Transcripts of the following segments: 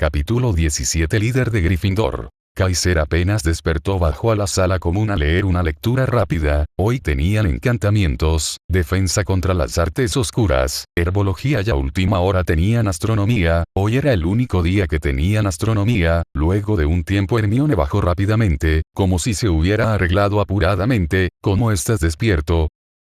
Capítulo 17. Líder de Gryffindor. Kaiser apenas despertó, bajó a la sala común a leer una lectura rápida. Hoy tenían encantamientos, defensa contra las artes oscuras, herbología y a última hora tenían astronomía. Hoy era el único día que tenían astronomía. Luego de un tiempo Hermione bajó rápidamente, como si se hubiera arreglado apuradamente. ¿Cómo estás despierto?,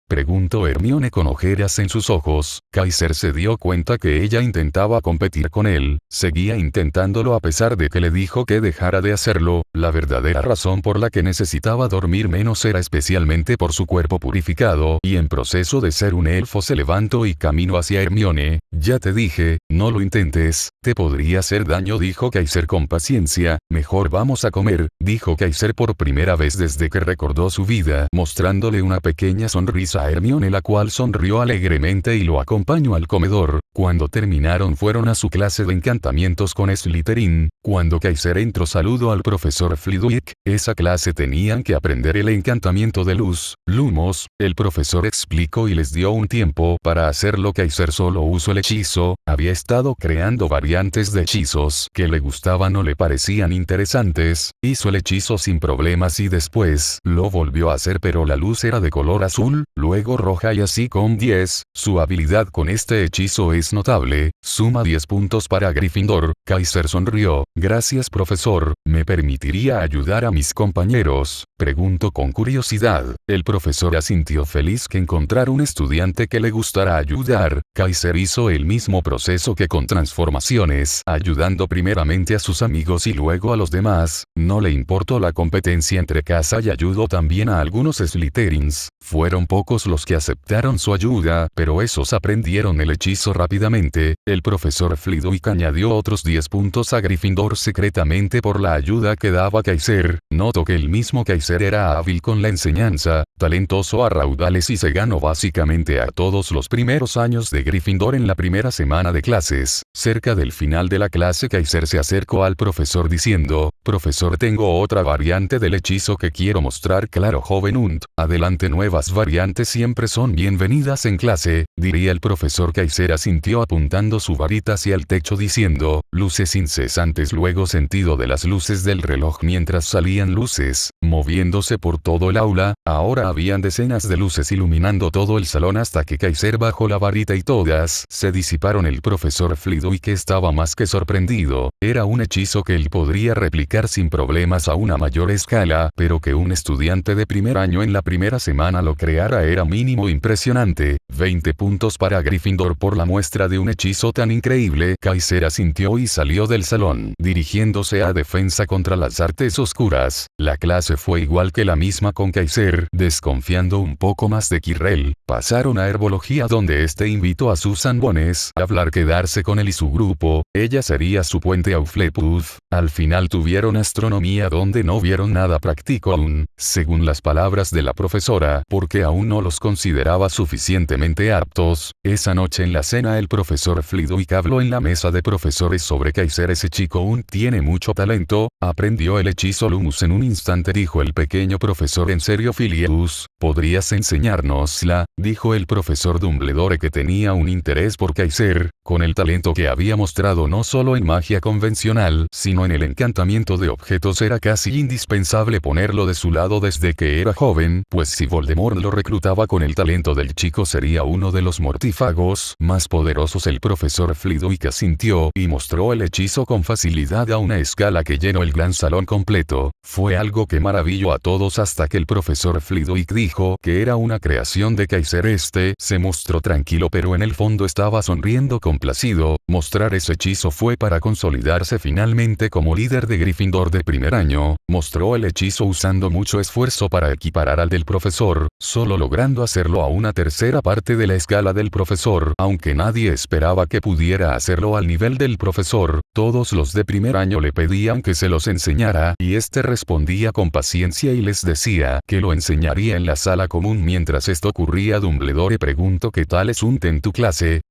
preguntó Hermione con ojeras en sus ojos. Kaiser se dio cuenta que ella intentaba competir con él, seguía intentándolo a pesar de que le dijo que dejara de hacerlo. La verdadera razón por la que necesitaba dormir menos era especialmente por su cuerpo purificado y en proceso de ser un elfo. Se levantó y caminó hacia Hermione. Ya te dije, no lo intentes, te podría hacer daño, dijo Kaiser con paciencia. Mejor vamos a comer, dijo Kaiser por primera vez desde que recordó su vida, mostrándole una pequeña sonrisa a Hermione, la cual sonrió alegremente y lo acompañó al comedor. Cuando terminaron fueron a su clase de encantamientos con Slytherin. Cuando Kaiser entró saludó al profesor Flitwick. Esa clase tenían que aprender el encantamiento de luz, Lumos. El profesor explicó y les dio un tiempo para hacerlo. Kaiser solo usó el hechizo, había estado creando variantes de hechizos que le gustaban o le parecían interesantes. Hizo el hechizo sin problemas y después lo volvió a hacer, pero la luz era de color azul, luego roja y así con 10. Su habilidad con este hechizo es notable, suma 10 puntos para Gryffindor. Kaiser sonrió. Gracias profesor, ¿me permitiría ayudar a mis compañeros?, preguntó con curiosidad. El profesor asintió, feliz que encontrar un estudiante que le gustara ayudar. Kaiser hizo el mismo proceso que con transformaciones, ayudando primeramente a sus amigos y luego a los demás. No le importó la competencia entre casa y ayudó también a algunos Slytherins. Fueron pocos los que aceptaron su ayuda, pero esos aprendieron el hechizo rápidamente. El profesor Flitwick añadió otros 10 puntos a Gryffindor secretamente por la ayuda que daba Kaiser. Notó que el mismo Kaiser era hábil con la enseñanza, talentoso a raudales y se ganó básicamente a todos los primeros años de Gryffindor en la primera semana de clases. Cerca del final de la clase Kaiser se acercó al profesor diciendo, profesor, tengo otra variante del hechizo que quiero mostrar. Claro joven Unt, adelante, nuevas variantes siempre son bienvenidas en clase, diría el profesor. Kaiser asintió apuntando su varita hacia el techo diciendo, luces incesantes. Luego sentido de las luces del reloj mientras salían luces, moviéndose por todo el aula. Ahora habían decenas de luces iluminando todo el salón hasta que Kaiser bajó la varita y todas se disiparon. El profesor Flitwick estaba más que sorprendido. Era un hechizo que él podría replicar sin problemas a una mayor escala, pero que un estudiante de primer año en la primera semana lo creara era mínimo impresionante. 20 puntos para Gryffindor por la muestra de un hechizo tan increíble. Kaiser asintió y salió del salón, dirigiéndose a defensa contra las artes oscuras. La clase fue igual que la misma con Kaiser, desconfiando un poco más de Quirrell. Pasaron a herbología donde este invitó a Susan Bones a hablar, quedarse con él y su grupo. Ella sería su puente a Hufflepuff. Al final tuvieron astronomía donde no vieron nada práctico aún, según las palabras de la profesora, porque aún no los consideraba suficientemente aptos. Esa noche en la cena el profesor Flitwick habló en la mesa de profesores sobre Kaiser. Ese chico tiene mucho talento, aprendió el hechizo Lumos en un instante, dijo el pequeño profesor. ¿En serio, Filius? ¿Podrías enseñárnosla?, dijo el profesor Dumbledore, que tenía un interés por Kaiser, con el talento que había mostrado no solo en magia convencional, sino en el encantamiento de objetos. Era casi indispensable ponerlo de su lado desde que era joven, pues si Voldemort lo reclutaba con el talento del chico sería uno de los mortífagos más poderosos. El profesor Flitwick asintió y mostró el hechizo con facilidad a una escala que llenó el gran salón completo. Fue algo que maravilló a todos hasta que el profesor Flitwick dijo que era una creación de Kaiser. Este se mostró tranquilo, pero en el fondo estaba sonriendo complacido. Mostrar ese hechizo fue para consolidarse finalmente como líder de Gryffindor de primer año. Mostró el hechizo usando mucho esfuerzo para equiparar al del profesor, solo logrando hacerlo a una tercera parte de la escala del profesor. Aunque nadie esperaba que pudiera hacerlo al nivel del profesor, todos los de primer año le pedían que se los enseñara y este respondía con paciencia y les decía que lo enseñaría en la sala común. Mientras esto ocurría, Dumbledore preguntó, ¿qué tal es Unt en tu clase?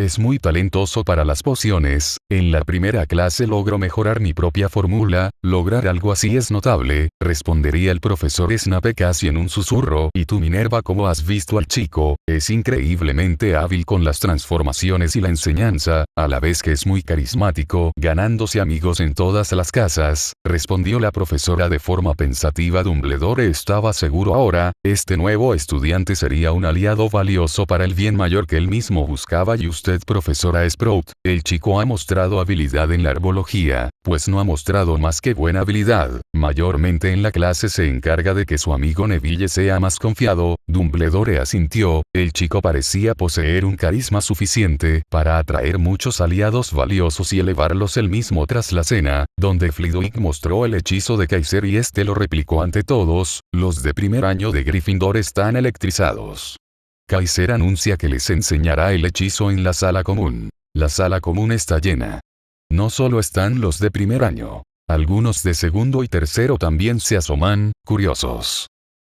Es muy talentoso para las pociones, en la primera clase logro mejorar mi propia fórmula, lograr algo así es notable, respondería el profesor Snape casi en un susurro. Y tú Minerva, ¿cómo has visto al chico? Es increíblemente hábil con las transformaciones y la enseñanza, a la vez que es muy carismático, ganándose amigos en todas las casas, respondió la profesora de forma pensativa. Dumbledore estaba seguro ahora, este nuevo estudiante sería un aliado valioso para el bien mayor que él mismo buscaba. Y usted, profesora Sprout, el chico ha mostrado habilidad en la herbología, pues no ha mostrado más que buena habilidad, mayormente en la clase se encarga de que su amigo Neville sea más confiado. Dumbledore asintió, el chico parecía poseer un carisma suficiente para atraer muchos aliados valiosos y elevarlos él mismo. Tras la cena, donde Flitwick mostró el hechizo de Kaiser y este lo replicó ante todos, los de primer año de Gryffindor están electrizados. Kaiser anuncia que les enseñará el hechizo en la sala común. La sala común está llena. No solo están los de primer año. Algunos de segundo y tercero también se asoman, curiosos.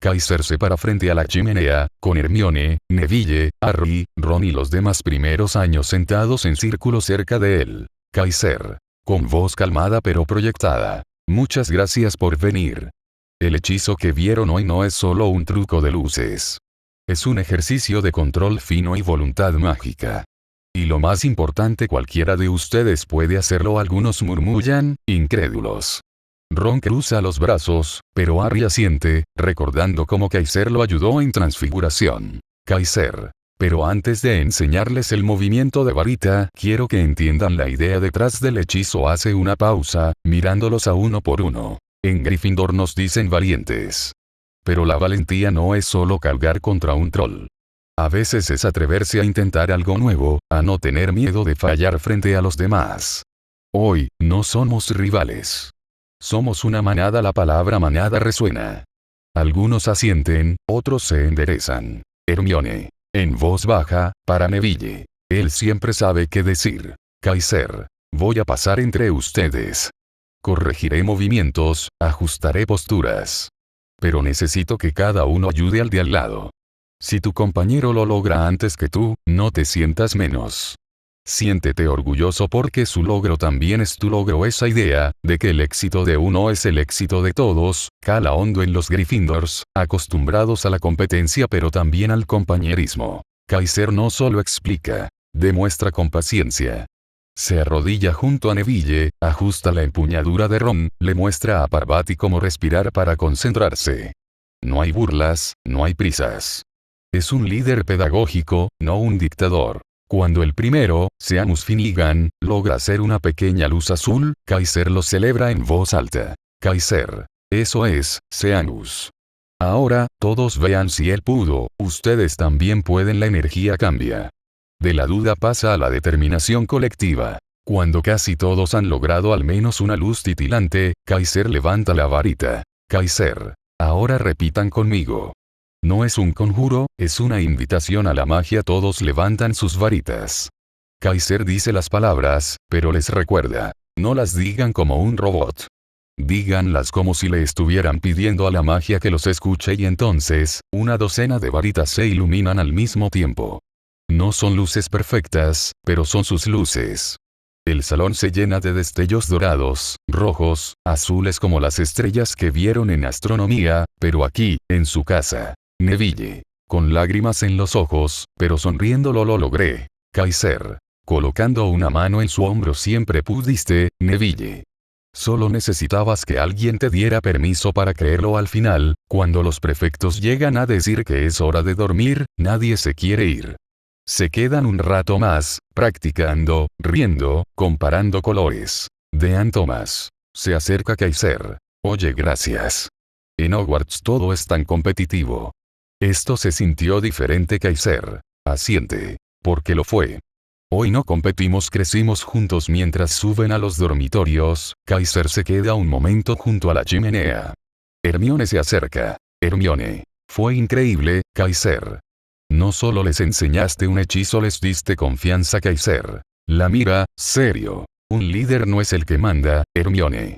Kaiser se para frente a la chimenea, con Hermione, Neville, Harry, Ron y los demás primeros años sentados en círculo cerca de él. Kaiser, con voz calmada pero proyectada. Muchas gracias por venir. El hechizo que vieron hoy no es solo un truco de luces. Es un ejercicio de control fino y voluntad mágica. Y lo más importante, cualquiera de ustedes puede hacerlo. Algunos murmullan, incrédulos. Ron cruza los brazos, pero Harry asiente, recordando cómo Kaiser lo ayudó en Transfiguración. Kaiser. Pero antes de enseñarles el movimiento de varita, quiero que entiendan la idea detrás del hechizo. Hace una pausa, mirándolos a uno por uno. En Gryffindor nos dicen valientes. Pero la valentía no es solo cargar contra un troll. A veces es atreverse a intentar algo nuevo, a no tener miedo de fallar frente a los demás. Hoy, no somos rivales. Somos una manada. La palabra manada resuena. Algunos asienten, otros se enderezan. Hermione, en voz baja, para Neville. Él siempre sabe qué decir. Kaiser, voy a pasar entre ustedes. Corregiré movimientos, ajustaré posturas. Pero necesito que cada uno ayude al de al lado. Si tu compañero lo logra antes que tú, no te sientas menos. Siéntete orgulloso porque su logro también es tu logro. Esa idea, de que el éxito de uno es el éxito de todos, cala hondo en los Gryffindors, acostumbrados a la competencia pero también al compañerismo. Kaiser no solo explica, demuestra con paciencia. Se arrodilla junto a Neville, ajusta la empuñadura de Ron, le muestra a Parvati cómo respirar para concentrarse. No hay burlas, no hay prisas. Es un líder pedagógico, no un dictador. Cuando el primero, Seamus Finnegan, logra hacer una pequeña luz azul, Kaiser lo celebra en voz alta. Kaiser. Eso es, Seamus. Ahora, todos vean si él pudo, ustedes también pueden. La energía cambia. De la duda pasa a la determinación colectiva. Cuando casi todos han logrado al menos una luz titilante, Kaiser levanta la varita. Kaiser. Ahora repitan conmigo. No es un conjuro, es una invitación a la magia. Todos levantan sus varitas. Kaiser dice las palabras, pero les recuerda. No las digan como un robot. Díganlas como si le estuvieran pidiendo a la magia que los escuche y entonces, una docena de varitas se iluminan al mismo tiempo. No son luces perfectas, pero son sus luces. El salón se llena de destellos dorados, rojos, azules como las estrellas que vieron en astronomía, pero aquí, en su casa. Neville. Con lágrimas en los ojos, pero sonriéndolo lo logré. Kaiser. Colocando una mano en su hombro. Siempre pudiste, Neville. Solo necesitabas que alguien te diera permiso para creerlo. Al final, cuando los prefectos llegan a decir que es hora de dormir, nadie se quiere ir. Se quedan un rato más, practicando, riendo, comparando colores. Dean Thomas. Se acerca Kaiser. Oye, gracias. En Hogwarts todo es tan competitivo. Esto se sintió diferente. Kaiser. Asiente. Porque lo fue. Hoy no competimos, crecimos juntos. Mientras suben a los dormitorios, Kaiser se queda un momento junto a la chimenea. Hermione se acerca. Hermione. Fue increíble, Kaiser. No solo les enseñaste un hechizo, les diste confianza. Kaiser. La mira, serio. Un líder no es el que manda, Hermione.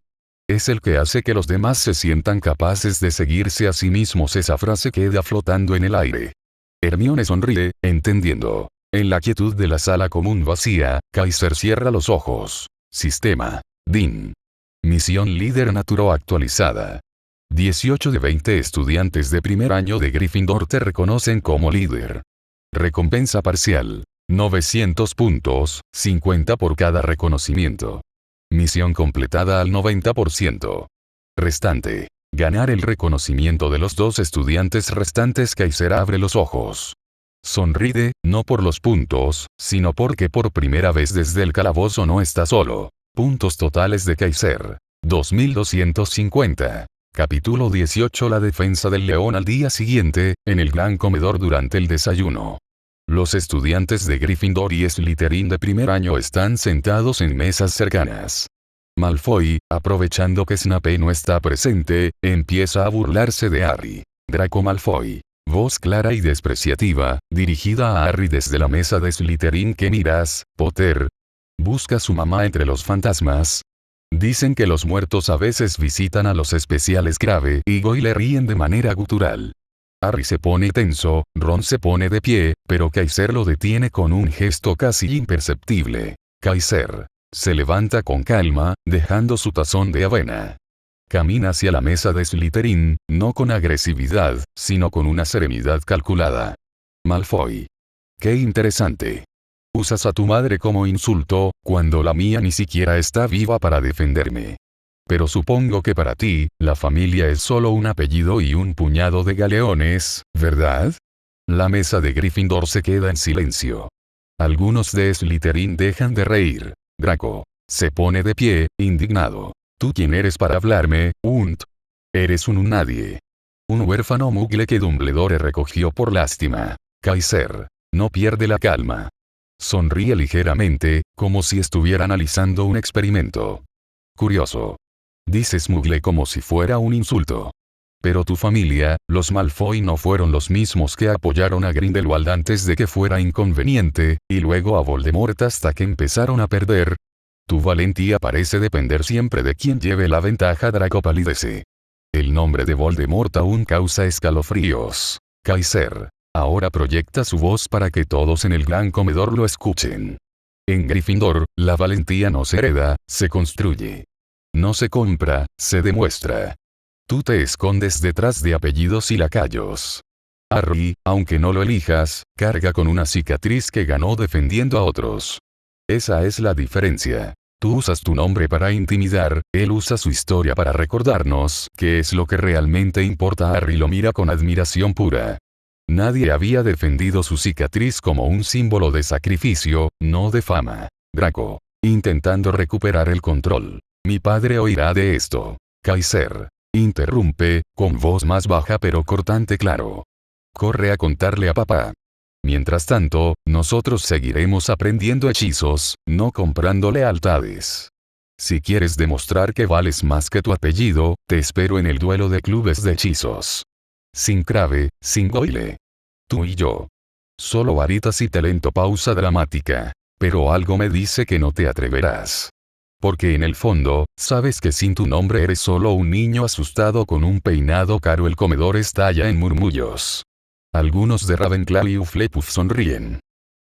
Es el que hace que los demás se sientan capaces de seguirse a sí mismos. Esa frase queda flotando en el aire. Hermione sonríe, entendiendo. En la quietud de la sala común vacía, Kaiser cierra los ojos. Sistema. DIN. Misión líder naturo actualizada. 18 de 20 estudiantes de primer año de Gryffindor te reconocen como líder. Recompensa parcial. 900 puntos, 50 por cada reconocimiento. Misión completada al 90%. Restante. Ganar el reconocimiento de los 2 estudiantes restantes. Kaiser abre los ojos. Sonríe, no por los puntos, sino porque por primera vez desde el calabozo no está solo. Puntos totales de Kaiser. 2250. Capítulo 18. La defensa del león. Al día siguiente, en el gran comedor durante el desayuno. Los estudiantes de Gryffindor y Slytherin de primer año están sentados en mesas cercanas. Malfoy, aprovechando que Snape no está presente, empieza a burlarse de Harry. Draco Malfoy. Voz clara y despreciativa, dirigida a Harry desde la mesa de Slytherin. ¿Qué miras, Potter? ¿Busca su mamá entre los fantasmas? Dicen que los muertos a veces visitan a los especiales. Crabbe y Goyle ríen de manera gutural. Harry se pone tenso, Ron se pone de pie, pero Kaiser lo detiene con un gesto casi imperceptible. Kaiser se levanta con calma, dejando su tazón de avena. Camina hacia la mesa de Slytherin, no con agresividad, sino con una serenidad calculada. Malfoy. Qué interesante. Usas a tu madre como insulto, cuando la mía ni siquiera está viva para defenderme. Pero supongo que para ti, la familia es solo un apellido y un puñado de galeones, ¿verdad? La mesa de Gryffindor se queda en silencio. Algunos de Slytherin dejan de reír. Draco se pone de pie, indignado. ¿Tú quién eres para hablarme, Unt? Eres un nadie. Un huérfano mugle que Dumbledore recogió por lástima. Kaiser no pierde la calma. Sonríe ligeramente, como si estuviera analizando un experimento. Curioso. Dices mugle como si fuera un insulto. Pero tu familia, los Malfoy, no fueron los mismos que apoyaron a Grindelwald antes de que fuera inconveniente, y luego a Voldemort hasta que empezaron a perder. Tu valentía parece depender siempre de quien lleve la ventaja. Draco palidece. El nombre de Voldemort aún causa escalofríos. Kaiser ahora proyecta su voz para que todos en el gran comedor lo escuchen. En Gryffindor, la valentía no se hereda, se construye. No se compra, se demuestra. Tú te escondes detrás de apellidos y lacayos. Harry, aunque no lo elijas, carga con una cicatriz que ganó defendiendo a otros. Esa es la diferencia. Tú usas tu nombre para intimidar, él usa su historia para recordarnos qué es lo que realmente importa. Harry lo mira con admiración pura. Nadie había defendido su cicatriz como un símbolo de sacrificio, no de fama. Draco, intentando recuperar el control. Mi padre oirá de esto. Kaiser interrumpe, con voz más baja pero cortante. Claro. Corre a contarle a papá. Mientras tanto, nosotros seguiremos aprendiendo hechizos, no comprando lealtades. Si quieres demostrar que vales más que tu apellido, te espero en el duelo de clubes de hechizos. Sin Crabbe, sin Goyle. Tú y yo. Solo varitas y talento. Pausa dramática. Pero algo me dice que no te atreverás. Porque en el fondo, sabes que sin tu nombre eres solo un niño asustado con un peinado caro. El comedor estalla en murmullos. Algunos de Ravenclaw y Hufflepuff sonríen.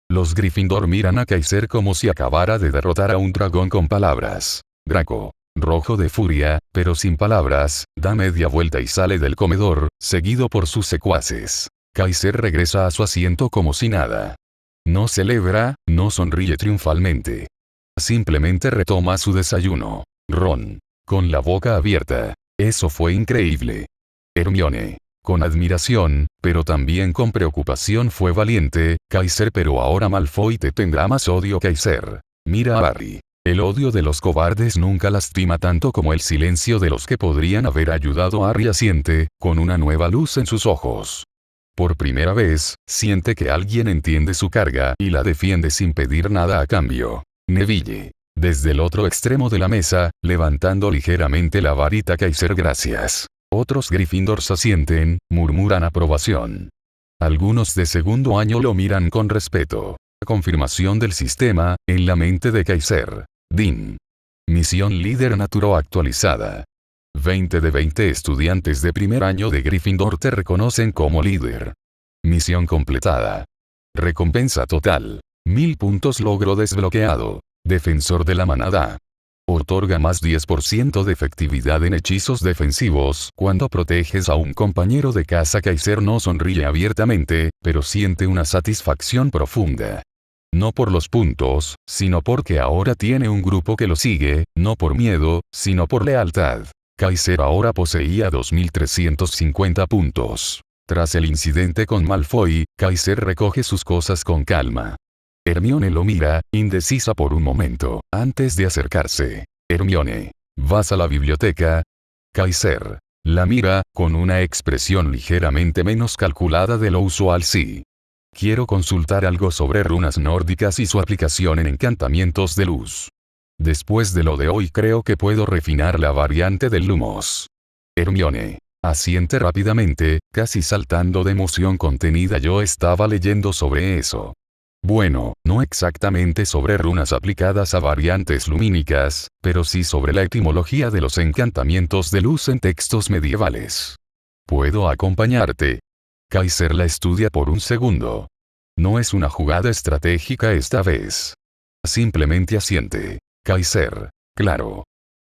Los Gryffindor miran a Kaiser como si acabara de derrotar a un dragón con palabras. Draco, rojo de furia, pero sin palabras, da media vuelta y sale del comedor, seguido por sus secuaces. Kaiser regresa a su asiento como si nada. No celebra, no sonríe triunfalmente. Simplemente retoma su desayuno. Ron, con la boca abierta. Eso fue increíble. Hermione, con admiración, pero también con preocupación. Fue valiente, Kaiser, pero ahora Malfoy te tendrá más odio. Kaiser mira a Harry. El odio de los cobardes nunca lastima tanto como el silencio de los que podrían haber ayudado. Harry asiente, con una nueva luz en sus ojos. Por primera vez, siente que alguien entiende su carga y la defiende sin pedir nada a cambio. Neville, desde el otro extremo de la mesa, levantando ligeramente la varita. Kaiser, gracias. Otros Gryffindors asienten, murmuran aprobación. Algunos de segundo año lo miran con respeto. Confirmación del sistema, en la mente de Kaiser. DIN. Misión líder naturo actualizada. 20 de 20 estudiantes de primer año de Gryffindor te reconocen como líder. Misión completada. Recompensa total. 1000 puntos. Logro desbloqueado. Defensor de la manada. Otorga más 10% de efectividad en hechizos defensivos cuando proteges a un compañero de casa. Kaiser no sonríe abiertamente, pero siente una satisfacción profunda. No por los puntos, sino porque ahora tiene un grupo que lo sigue, no por miedo, sino por lealtad. Kaiser ahora poseía 2350 puntos. Tras el incidente con Malfoy, Kaiser recoge sus cosas con calma. Hermione lo mira, indecisa por un momento, antes de acercarse. Hermione, ¿vas a la biblioteca? Kaiser la mira, con una expresión ligeramente menos calculada de lo usual. Sí. Quiero consultar algo sobre runas nórdicas y su aplicación en encantamientos de luz. Después de lo de hoy creo que puedo refinar la variante del Lumos. Hermione asiente rápidamente, casi saltando de emoción contenida. Yo estaba leyendo sobre eso. Bueno, no exactamente sobre runas aplicadas a variantes lumínicas, pero sí sobre la etimología de los encantamientos de luz en textos medievales. ¿Puedo acompañarte? Kaiser la estudia por un segundo. No es una jugada estratégica esta vez. Simplemente asiente. Kaiser, claro.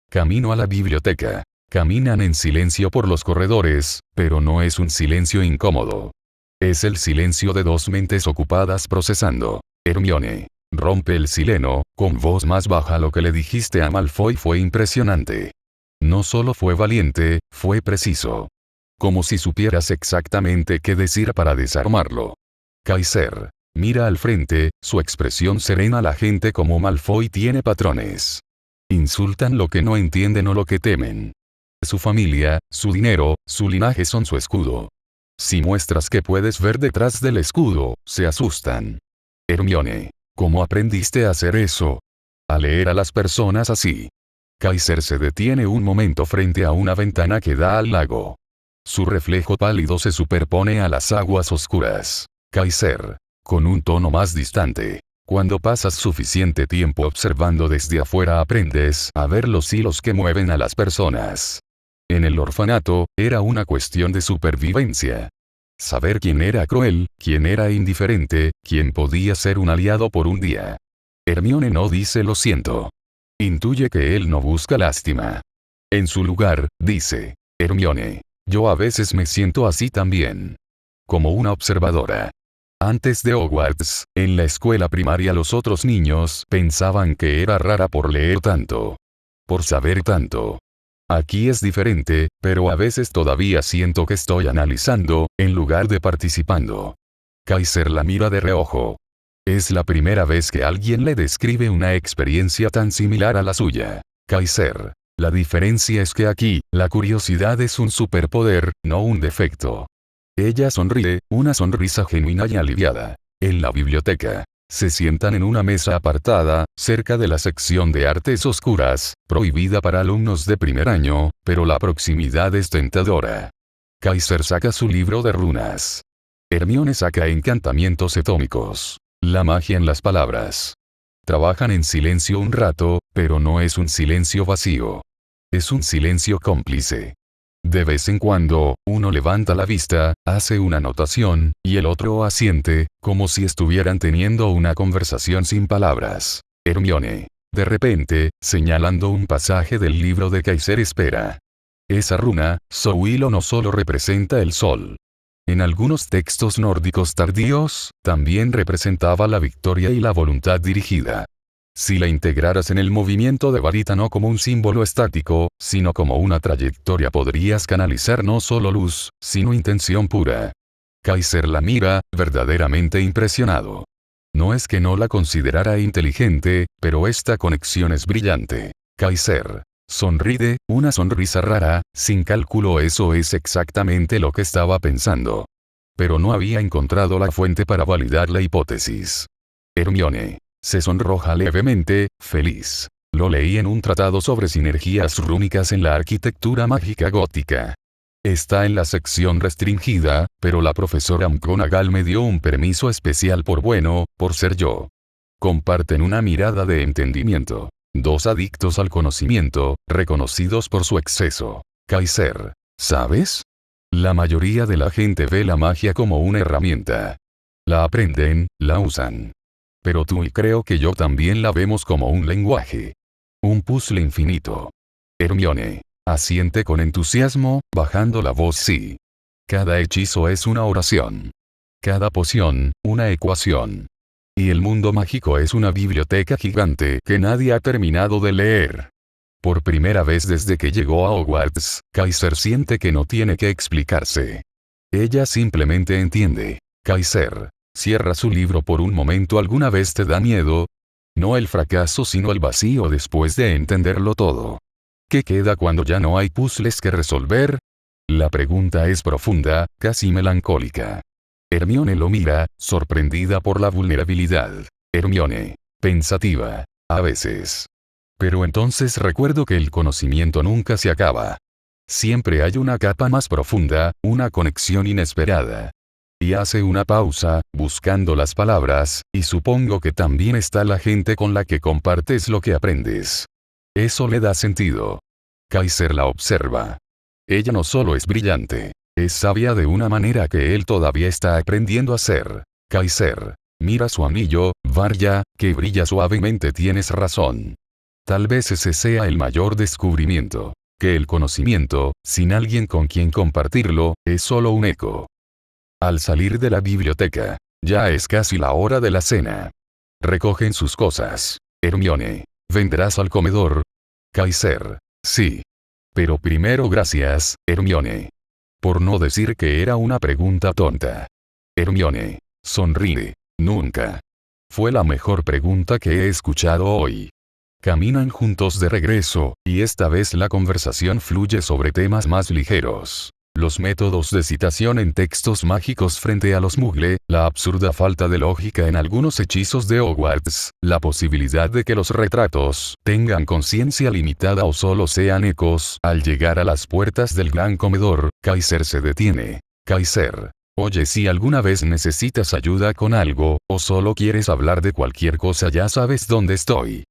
Camino a la biblioteca. Caminan en silencio por los corredores, pero no es un silencio incómodo. Es el silencio de dos mentes ocupadas procesando. Hermione rompe el sileno, con voz más baja. Lo que le dijiste a Malfoy fue impresionante. No solo fue valiente, fue preciso. Como si supieras exactamente qué decir para desarmarlo. Kaiser mira al frente, su expresión serena. La gente como Malfoy tiene patrones. Insultan lo que no entienden o lo que temen. Su familia, su dinero, su linaje son su escudo. Si muestras que puedes ver detrás del escudo, se asustan. Hermione, ¿cómo aprendiste a hacer eso? A leer a las personas así. Kaiser se detiene un momento frente a una ventana que da al lago. Su reflejo pálido se superpone a las aguas oscuras. Kaiser, con un tono más distante. Cuando pasas suficiente tiempo observando desde afuera aprendes a ver los hilos que mueven a las personas. En el orfanato, era una cuestión de supervivencia. Saber quién era cruel, quién era indiferente, quién podía ser un aliado por un día. Hermione no dice lo siento. Intuye que él no busca lástima. En su lugar, dice, Hermione, yo a veces me siento así también. Como una observadora. Antes de Hogwarts, en la escuela primaria los otros niños pensaban que era rara por leer tanto. Por saber tanto. Aquí es diferente, pero a veces todavía siento que estoy analizando, en lugar de participando. Kaiser la mira de reojo. Es la primera vez que alguien le describe una experiencia tan similar a la suya. Kaiser, la diferencia es que aquí, la curiosidad es un superpoder, no un defecto. Ella sonríe, una sonrisa genuina y aliviada. En la biblioteca. Se sientan en una mesa apartada, cerca de la sección de artes oscuras, prohibida para alumnos de primer año, pero la proximidad es tentadora. Kaiser saca su libro de runas. Hermione saca encantamientos atómicos. La magia en las palabras. Trabajan en silencio un rato, pero no es un silencio vacío. Es un silencio cómplice. De vez en cuando, uno levanta la vista, hace una anotación, y el otro asiente, como si estuvieran teniendo una conversación sin palabras. Hermione, de repente, señalando un pasaje del libro de Kaiser, espera. Esa runa, Souilo, no solo representa el sol. En algunos textos nórdicos tardíos, también representaba la victoria y la voluntad dirigida. Si la integraras en el movimiento de varita no como un símbolo estático, sino como una trayectoria, podrías canalizar no solo luz, sino intención pura. Kaiser la mira, verdaderamente impresionado. No es que no la considerara inteligente, pero esta conexión es brillante. Kaiser sonríe, una sonrisa rara, sin cálculo. Eso es exactamente lo que estaba pensando. Pero no había encontrado la fuente para validar la hipótesis. Hermione se sonroja levemente, feliz. Lo leí en un tratado sobre sinergias rúnicas en la arquitectura mágica gótica. Está en la sección restringida, pero la profesora McGonagall me dio un permiso especial por ser yo. Comparten una mirada de entendimiento. Dos adictos al conocimiento, reconocidos por su exceso. Kaiser, ¿sabes? La mayoría de la gente ve la magia como una herramienta. la aprenden, la usan. Pero tú y creo que yo también la vemos como un lenguaje. Un puzzle infinito. Hermione. Asiente con entusiasmo, bajando la voz sí. Cada hechizo es una oración. Cada poción, una ecuación. Y el mundo mágico es una biblioteca gigante que nadie ha terminado de leer. Por primera vez desde que llegó a Hogwarts, Kaiser siente que no tiene que explicarse. Ella simplemente entiende. Kaiser. Cierra su libro por un momento. ¿Alguna vez te da miedo? No el fracaso sino el vacío después de entenderlo todo. ¿Qué queda cuando ya no hay puzzles que resolver? La pregunta es profunda, casi melancólica. Hermione lo mira, sorprendida por la vulnerabilidad. Hermione. Pensativa. A veces. Pero entonces recuerdo que el conocimiento nunca se acaba. Siempre hay una capa más profunda, una conexión inesperada. Y hace una pausa, buscando las palabras, y supongo que también está la gente con la que compartes lo que aprendes. Eso le da sentido. Kaiser la observa. Ella no solo es brillante, es sabia de una manera que él todavía está aprendiendo a ser. Kaiser. Mira su anillo, Varya, que brilla suavemente. Tienes razón. Tal vez ese sea el mayor descubrimiento. Que el conocimiento, sin alguien con quien compartirlo, es solo un eco. Al salir de la biblioteca, ya es casi la hora de la cena. Recogen sus cosas. Hermione. ¿Vendrás al comedor? Kaiser. Sí. Pero primero gracias, Hermione. Por no decir que era una pregunta tonta. Hermione. Sonríe. Nunca. Fue la mejor pregunta que he escuchado hoy. Caminan juntos de regreso, y esta vez la conversación fluye sobre temas más ligeros. Los métodos de citación en textos mágicos frente a los Muggle, la absurda falta de lógica en algunos hechizos de Hogwarts, la posibilidad de que los retratos tengan conciencia limitada o solo sean ecos. Al llegar a las puertas del gran comedor, Kaiser se detiene. Kaiser. Oye, si alguna vez necesitas ayuda con algo, o solo quieres hablar de cualquier cosa, ya sabes dónde estoy.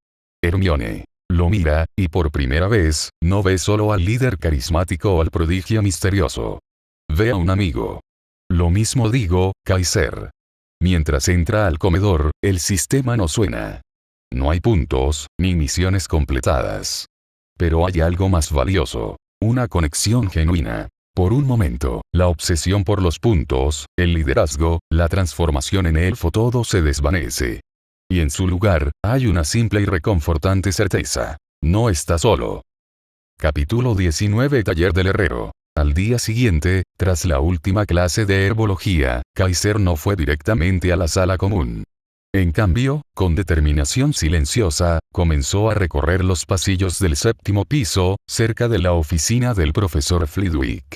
Hermione. Lo mira, y por primera vez, no ve solo al líder carismático o al prodigio misterioso. Ve a un amigo. Lo mismo digo, Kaiser. Mientras entra al comedor, el sistema no suena. No hay puntos, ni misiones completadas. Pero hay algo más valioso. Una conexión genuina. Por un momento, la obsesión por los puntos, el liderazgo, la transformación en elfo, todo se desvanece. Y en su lugar, hay una simple y reconfortante certeza. No está solo. Capítulo 19. Taller del herrero. Al día siguiente, tras la última clase de herbología, Kaiser no fue directamente a la sala común. En cambio, con determinación silenciosa, comenzó a recorrer los pasillos del 7º piso, cerca de la oficina del profesor Flitwick.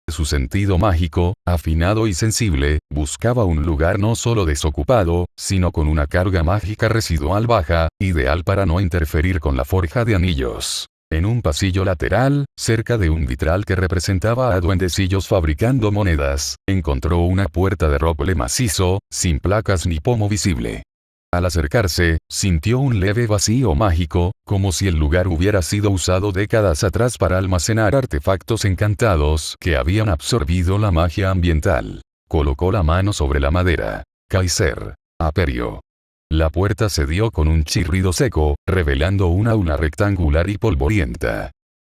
Su sentido mágico, afinado y sensible, buscaba un lugar no solo desocupado, sino con una carga mágica residual baja, ideal para no interferir con la forja de anillos. En un pasillo lateral, cerca de un vitral que representaba a duendecillos fabricando monedas, encontró una puerta de roble macizo, sin placas ni pomo visible. Al acercarse, sintió un leve vacío mágico, como si el lugar hubiera sido usado décadas atrás para almacenar artefactos encantados que habían absorbido la magia ambiental. Colocó la mano sobre la madera. Kaiser. Aperio. La puerta cedió con un chirrido seco, revelando una aula rectangular y polvorienta.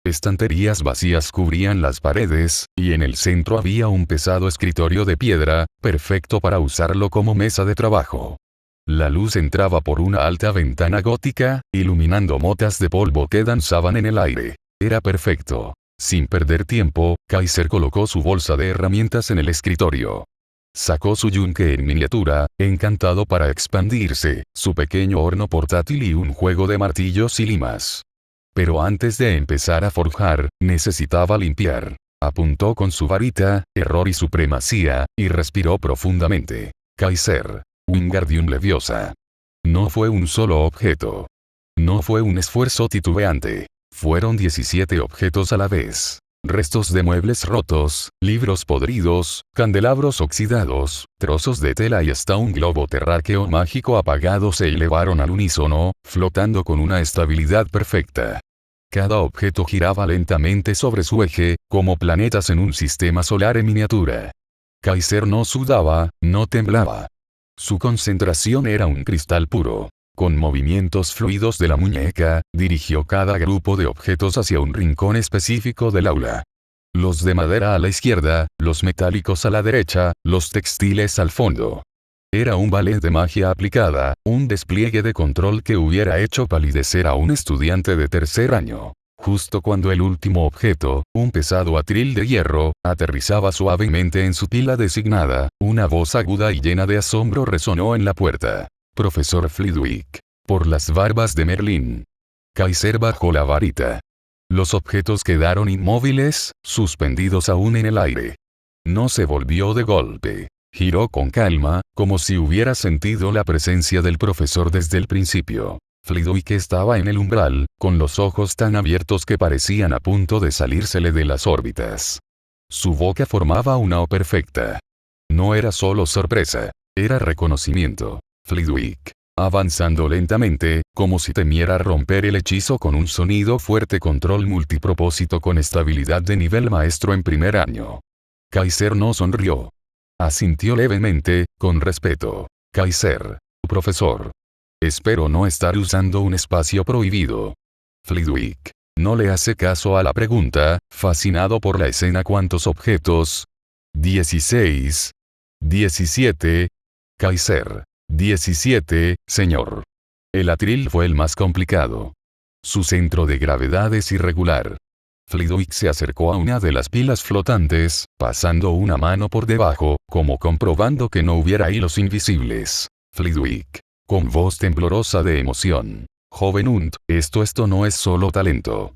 Estanterías vacías cubrían las paredes, y en el centro había un pesado escritorio de piedra, perfecto para usarlo como mesa de trabajo. La luz entraba por una alta ventana gótica, iluminando motas de polvo que danzaban en el aire. Era perfecto. Sin perder tiempo, Kaiser colocó su bolsa de herramientas en el escritorio. Sacó su yunque en miniatura, encantado para expandirse, su pequeño horno portátil y un juego de martillos y limas. Pero antes de empezar a forjar, necesitaba limpiar. Apuntó con su varita, error y supremacía, y respiró profundamente. Kaiser. Wingardium Leviosa. No fue un solo objeto. No fue un esfuerzo titubeante. Fueron 17 objetos a la vez. Restos de muebles rotos, libros podridos, candelabros oxidados, trozos de tela y hasta un globo terráqueo mágico apagado se elevaron al unísono, flotando con una estabilidad perfecta. Cada objeto giraba lentamente sobre su eje, como planetas en un sistema solar en miniatura. Kaiser no sudaba, no temblaba. Su concentración era un cristal puro. Con movimientos fluidos de la muñeca, dirigió cada grupo de objetos hacia un rincón específico del aula. Los de madera a la izquierda, los metálicos a la derecha, los textiles al fondo. Era un ballet de magia aplicada, un despliegue de control que hubiera hecho palidecer a un estudiante de tercer año. Justo cuando el último objeto, un pesado atril de hierro, aterrizaba suavemente en su pila designada, una voz aguda y llena de asombro resonó en la puerta. Profesor Flitwick. Por las barbas de Merlín. Kaiser bajó la varita. Los objetos quedaron inmóviles, suspendidos aún en el aire. No se volvió de golpe. Giró con calma, como si hubiera sentido la presencia del profesor desde el principio. Flitwick estaba en el umbral, con los ojos tan abiertos que parecían a punto de salírsele de las órbitas. Su boca formaba una O perfecta. No era solo sorpresa, era reconocimiento. Flitwick, avanzando lentamente, como si temiera romper el hechizo con un sonido fuerte, control multipropósito con estabilidad de nivel maestro en primer año. Kaiser no sonrió. Asintió levemente, con respeto. Kaiser. Profesor. Espero no estar usando un espacio prohibido. Flitwick. No le hace caso a la pregunta, fascinado por la escena. ¿Cuántos objetos? 16. 17. Kaiser. 17, señor. El atril fue el más complicado. Su centro de gravedad es irregular. Flitwick se acercó a una de las pilas flotantes, pasando una mano por debajo, como comprobando que no hubiera hilos invisibles. Flitwick, con voz temblorosa de emoción. Joven Unt, esto no es solo talento.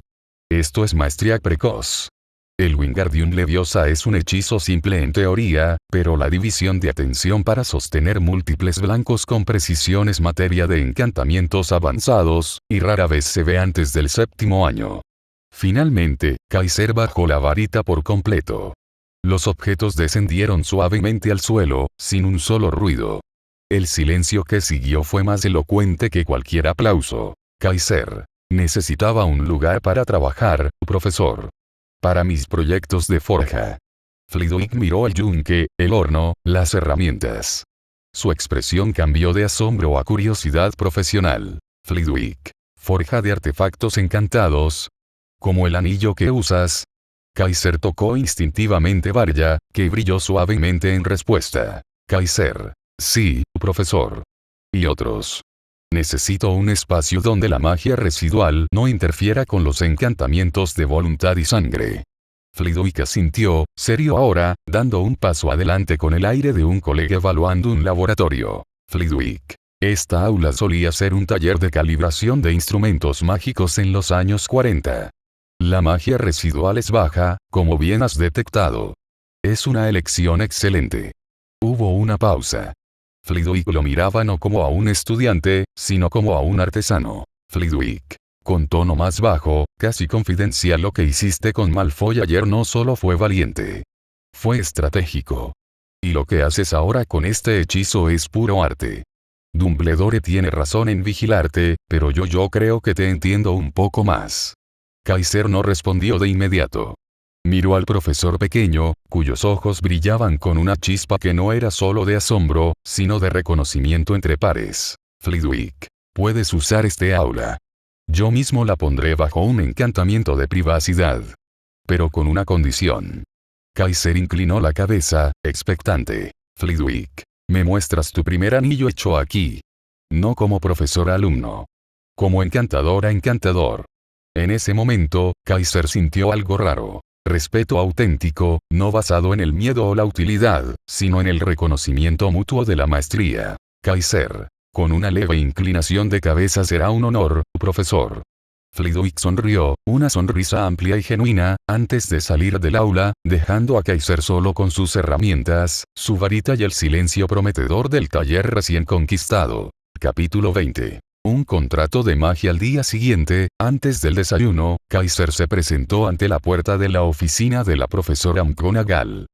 Esto es maestría precoz. El Wingardium Leviosa es un hechizo simple en teoría, pero la división de atención para sostener múltiples blancos con precisión es materia de encantamientos avanzados, y rara vez se ve antes del séptimo año. Finalmente, Kaiser bajó la varita por completo. Los objetos descendieron suavemente al suelo, sin un solo ruido. El silencio que siguió fue más elocuente que cualquier aplauso. Kaiser. Necesitaba un lugar para trabajar, profesor. Para mis proyectos de forja. Flitwick miró el yunque, el horno, las herramientas. Su expresión cambió de asombro a curiosidad profesional. Flitwick. Forja de artefactos encantados. ¿Como el anillo que usas? Kaiser tocó instintivamente Varya, que brilló suavemente en respuesta. Kaiser. Sí, profesor. Y otros. Necesito un espacio donde la magia residual no interfiera con los encantamientos de voluntad y sangre. Flitwick asintió, serio ahora, dando un paso adelante con el aire de un colega evaluando un laboratorio. Flitwick. Esta aula solía ser un taller de calibración de instrumentos mágicos en los años 40. La magia residual es baja, como bien has detectado. Es una elección excelente. Hubo una pausa. Flitwick lo miraba no como a un estudiante, sino como a un artesano. Flitwick. Con tono más bajo, casi confidencial, lo que hiciste con Malfoy ayer no solo fue valiente. Fue estratégico. Y lo que haces ahora con este hechizo es puro arte. Dumbledore tiene razón en vigilarte, pero yo creo que te entiendo un poco más. Kaiser no respondió de inmediato. Miró al profesor pequeño, cuyos ojos brillaban con una chispa que no era solo de asombro, sino de reconocimiento entre pares. Flitwick. Puedes usar este aula. Yo mismo la pondré bajo un encantamiento de privacidad. Pero con una condición. Kaiser inclinó la cabeza, expectante. Flitwick. Me muestras tu primer anillo hecho aquí. No como profesor alumno. Como encantador a encantador. En ese momento, Kaiser sintió algo raro. Respeto auténtico, no basado en el miedo o la utilidad, sino en el reconocimiento mutuo de la maestría. Kaiser. Con una leve inclinación de cabeza será un honor, profesor. Flitwick sonrió, una sonrisa amplia y genuina, antes de salir del aula, dejando a Kaiser solo con sus herramientas, su varita y el silencio prometedor del taller recién conquistado. Capítulo 20. Un contrato de magia. Al día siguiente, antes del desayuno, Kaiser se presentó ante la puerta de la oficina de la profesora McGonagall.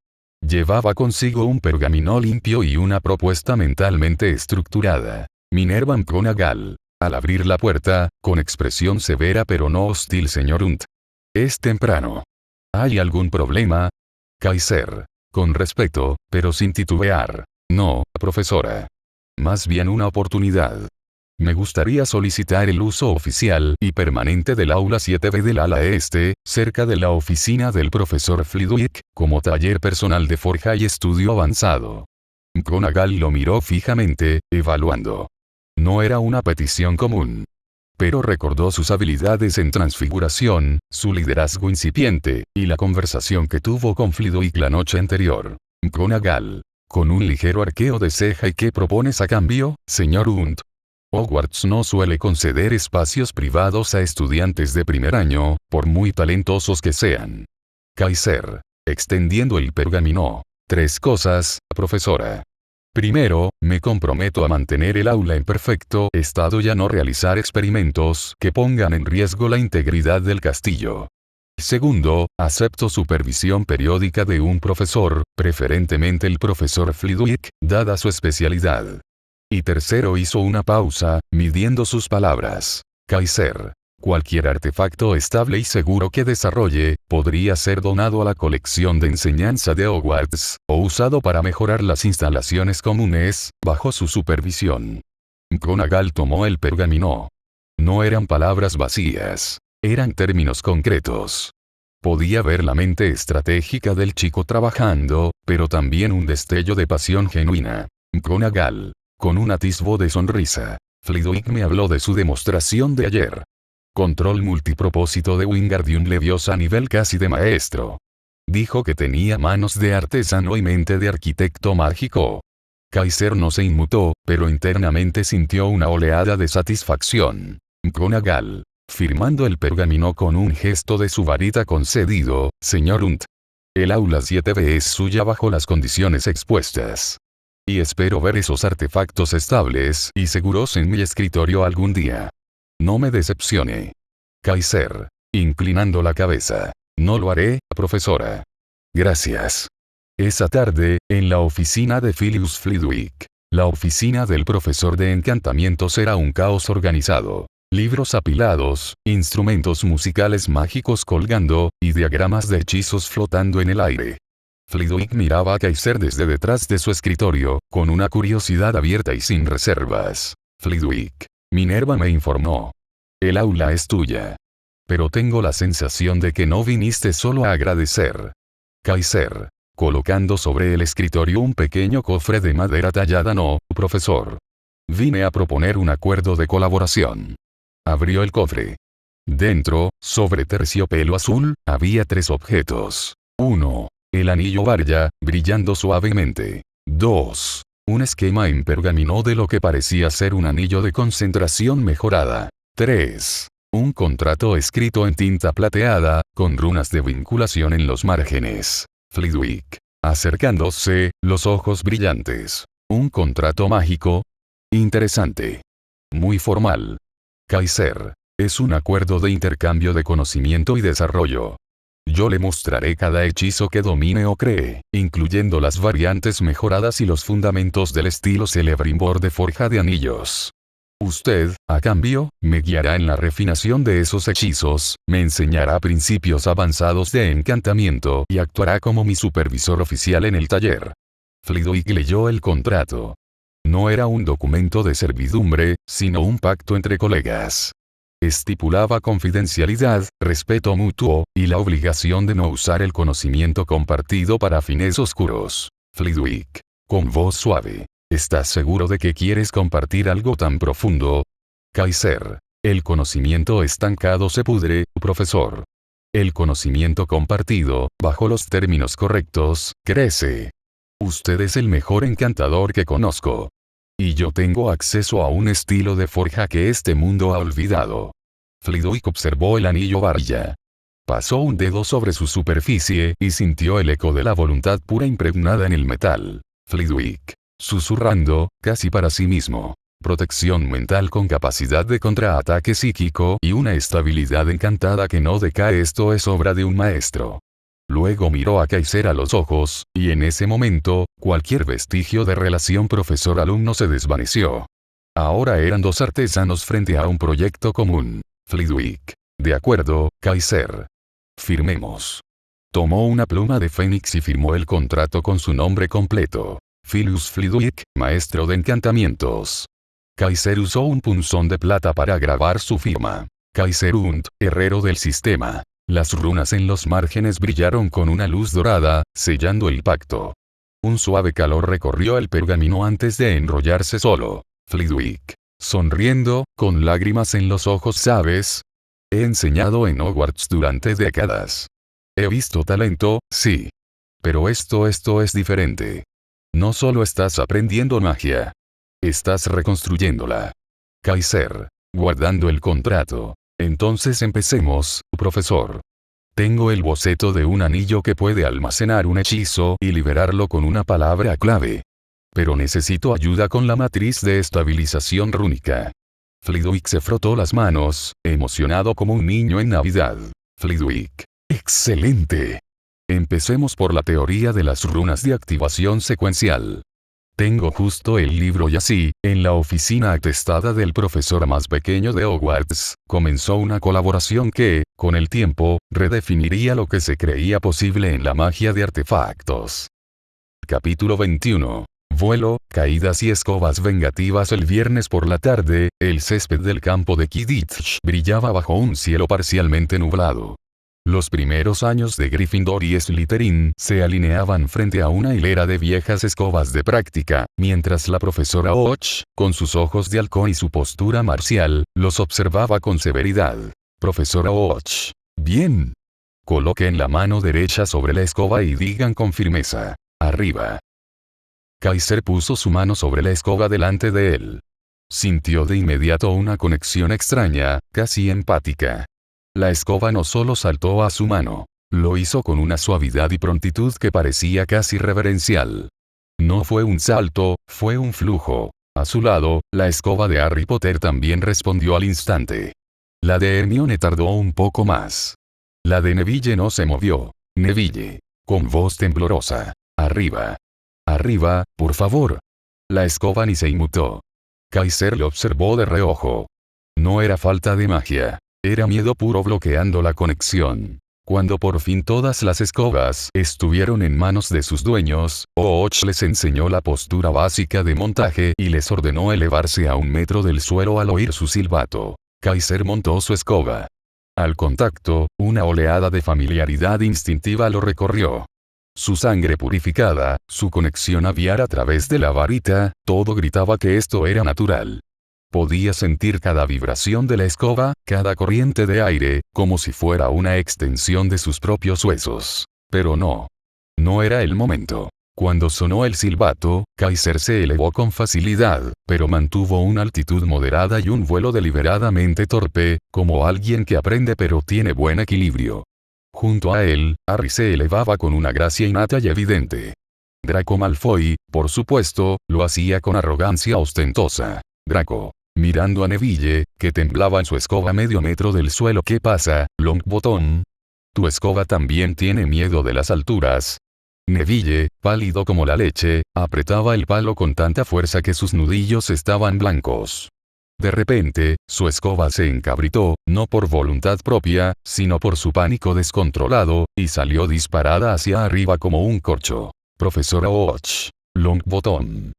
Llevaba consigo un pergamino limpio y una propuesta mentalmente estructurada. Minerva McGonagall. Al abrir la puerta, con expresión severa pero no hostil: señor Unt. Es temprano. ¿Hay algún problema? Kaiser. Con respeto, pero sin titubear. No, profesora. más bien una oportunidad. Me gustaría solicitar el uso oficial y permanente del aula 7B del ala este, cerca de la oficina del profesor Flitwick, como taller personal de forja y estudio avanzado. McGonagall lo miró fijamente, evaluando. No era una petición común. Pero recordó sus habilidades en transfiguración, su liderazgo incipiente, y la conversación que tuvo con Flitwick la noche anterior. McGonagall, con un ligero arqueo de ceja: ¿y qué propones a cambio, señor Hunt? Hogwarts no suele conceder espacios privados a estudiantes de primer año, por muy talentosos que sean. Kaiser, extendiendo el pergamino. 3 cosas, profesora. Primero, me comprometo a mantener el aula en perfecto estado y a no realizar experimentos que pongan en riesgo la integridad del castillo. Segundo, acepto supervisión periódica de un profesor, preferentemente el profesor Flitwick, dada su especialidad. Y tercero, hizo una pausa, midiendo sus palabras. Kaiser. Cualquier artefacto estable y seguro que desarrolle, podría ser donado a la colección de enseñanza de Hogwarts, o usado para mejorar las instalaciones comunes, bajo su supervisión. McGonagall tomó el pergamino. No eran palabras vacías. Eran términos concretos. Podía ver la mente estratégica del chico trabajando, pero también un destello de pasión genuina. McGonagall. Con un atisbo de sonrisa. Flitwick me habló de su demostración de ayer. Control multipropósito de Wingardium Leviosa a nivel casi de maestro. Dijo que tenía manos de artesano y mente de arquitecto mágico. Kaiser no se inmutó, pero internamente sintió una oleada de satisfacción. McGonagall, firmando el pergamino con un gesto de su varita concedido: señor Hunt. El aula 7B es suya bajo las condiciones expuestas. Y espero ver esos artefactos estables y seguros en mi escritorio algún día. No me decepcione. Kaiser, inclinando la cabeza. No lo haré, profesora. Gracias. Esa tarde, en la oficina de Philius Flitwick. La oficina del profesor de encantamientos era un caos organizado. Libros apilados, instrumentos musicales mágicos colgando, y diagramas de hechizos flotando en el aire. Flitwick miraba a Kaiser desde detrás de su escritorio, con una curiosidad abierta y sin reservas. Flitwick. Minerva me informó. El aula es tuya. Pero tengo la sensación de que no viniste solo a agradecer. Kaiser. Colocando sobre el escritorio un pequeño cofre de madera tallada. No, profesor. Vine a proponer un acuerdo de colaboración. Abrió el cofre. Dentro, sobre terciopelo azul, había 3 objetos. 1. El anillo Varya, brillando suavemente. 2. Un esquema en pergamino de lo que parecía ser un anillo de concentración mejorada. 3. Un contrato escrito en tinta plateada, con runas de vinculación en los márgenes. Flitwick. Acercándose, los ojos brillantes. ¿Un contrato mágico? Interesante. Muy formal. Kaiser. Es un acuerdo de intercambio de conocimiento y desarrollo. Yo le mostraré cada hechizo que domine o cree, incluyendo las variantes mejoradas y los fundamentos del estilo Celebrimbor de forja de anillos. Usted, a cambio, me guiará en la refinación de esos hechizos, me enseñará principios avanzados de encantamiento y actuará como mi supervisor oficial en el taller. Flitwick leyó el contrato. No era un documento de servidumbre, sino un pacto entre colegas. Estipulaba confidencialidad, respeto mutuo, y la obligación de no usar el conocimiento compartido para fines oscuros. Flitwick. Con voz suave. ¿Estás seguro de que quieres compartir algo tan profundo? Kaiser. El conocimiento estancado se pudre, profesor. El conocimiento compartido, bajo los términos correctos, crece. Usted es el mejor encantador que conozco. Y yo tengo acceso a un estilo de forja que este mundo ha olvidado. Flitwick observó el anillo Varya. Pasó un dedo sobre su superficie y sintió el eco de la voluntad pura impregnada en el metal. Flitwick. Susurrando, casi para sí mismo. Protección mental con capacidad de contraataque psíquico y una estabilidad encantada que no decae. Esto es obra de un maestro. Luego miró a Kaiser a los ojos, y en ese momento, cualquier vestigio de relación profesor-alumno se desvaneció. Ahora eran 2 artesanos frente a un proyecto común. Flitwick. De acuerdo, Kaiser. Firmemos. Tomó una pluma de fénix y firmó el contrato con su nombre completo. Philus Flitwick, maestro de encantamientos. Kaiser usó un punzón de plata para grabar su firma. Kaiser und, herrero del sistema. Las runas en los márgenes brillaron con una luz dorada, sellando el pacto. Un suave calor recorrió el pergamino antes de enrollarse solo. Flitwick. Sonriendo, con lágrimas en los ojos. ¿Sabes? He enseñado en Hogwarts durante décadas. He visto talento, sí. Pero esto es diferente. No solo estás aprendiendo magia. Estás reconstruyéndola. Kaiser. Guardando el contrato. Entonces empecemos, profesor. Tengo el boceto de un anillo que puede almacenar un hechizo y liberarlo con una palabra clave. Pero necesito ayuda con la matriz de estabilización rúnica. Flitwick se frotó las manos, emocionado como un niño en Navidad. Flitwick. ¡Excelente! Empecemos por la teoría de las runas de activación secuencial. Tengo justo el libro y así, en la oficina atestada del profesor más pequeño de Hogwarts, comenzó una colaboración que, con el tiempo, redefiniría lo que se creía posible en la magia de artefactos. Capítulo 21. Vuelo, caídas y escobas vengativas. El viernes por la tarde, el césped del campo de Quidditch brillaba bajo un cielo parcialmente nublado. Los primeros años de Gryffindor y Slytherin se alineaban frente a una hilera de viejas escobas de práctica, mientras la profesora Och, con sus ojos de halcón y su postura marcial, los observaba con severidad. Profesora Och. Bien. Coloquen la mano derecha sobre la escoba y digan con firmeza. Arriba. Kaiser puso su mano sobre la escoba delante de él. Sintió de inmediato una conexión extraña, casi empática. La escoba no solo saltó a su mano, lo hizo con una suavidad y prontitud que parecía casi reverencial. No fue un salto, fue un flujo. A su lado, la escoba de Harry Potter también respondió al instante. La de Hermione tardó un poco más. La de Neville no se movió. Neville. Con voz temblorosa. Arriba. Arriba, por favor. La escoba ni se inmutó. Kaiser le observó de reojo. No era falta de magia. Era miedo puro bloqueando la conexión. Cuando por fin todas las escobas estuvieron en manos de sus dueños, Och les enseñó la postura básica de montaje y les ordenó elevarse a 1 metro del suelo al oír su silbato. Kaiser montó su escoba. Al contacto, una oleada de familiaridad instintiva lo recorrió. Su sangre purificada, su conexión aviar a través de la varita, todo gritaba que esto era natural. Podía sentir cada vibración de la escoba, cada corriente de aire, como si fuera una extensión de sus propios huesos. Pero no. No era el momento. Cuando sonó el silbato, Kaiser se elevó con facilidad, pero mantuvo una altitud moderada y un vuelo deliberadamente torpe, como alguien que aprende pero tiene buen equilibrio. Junto a él, Harry se elevaba con una gracia innata y evidente. Draco Malfoy, por supuesto, lo hacía con arrogancia ostentosa. Draco. Mirando a Neville, que temblaba en su escoba medio metro del suelo. ¿Qué pasa, Longbottom? ¿Tu escoba también tiene miedo de las alturas? Neville, pálido como la leche, apretaba el palo con tanta fuerza que sus nudillos estaban blancos. De repente, su escoba se encabritó, no por voluntad propia, sino por su pánico descontrolado, y salió disparada hacia arriba como un corcho. Profesora Och. Longbottom.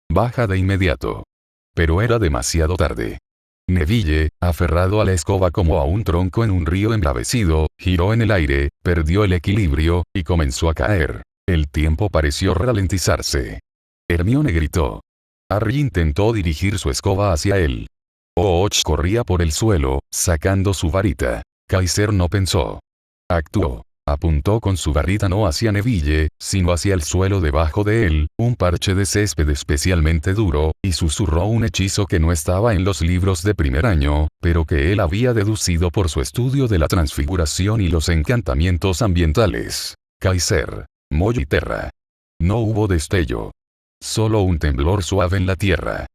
Baja de inmediato. Pero era demasiado tarde. Neville, aferrado a la escoba como a un tronco en un río embravecido, giró en el aire, perdió el equilibrio, y comenzó a caer. El tiempo pareció ralentizarse. Hermione gritó. Harry intentó dirigir su escoba hacia él. Och corría por el suelo, sacando su varita. Kaiser no pensó. Actuó. Apuntó con su varita no hacia Neville, sino hacia el suelo debajo de él, un parche de césped especialmente duro, y susurró un hechizo que no estaba en los libros de primer año, pero que él había deducido por su estudio de la transfiguración y los encantamientos ambientales. Kaiser. Moy y Terra. No hubo destello. Solo un temblor suave en la tierra.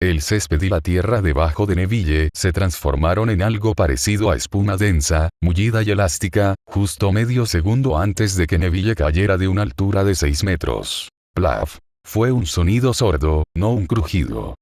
El césped y la tierra debajo de Neville se transformaron en algo parecido a espuma densa, mullida y elástica, justo medio segundo antes de que Neville cayera de una altura de 6 metros. Plaf. Fue un sonido sordo, no un crujido.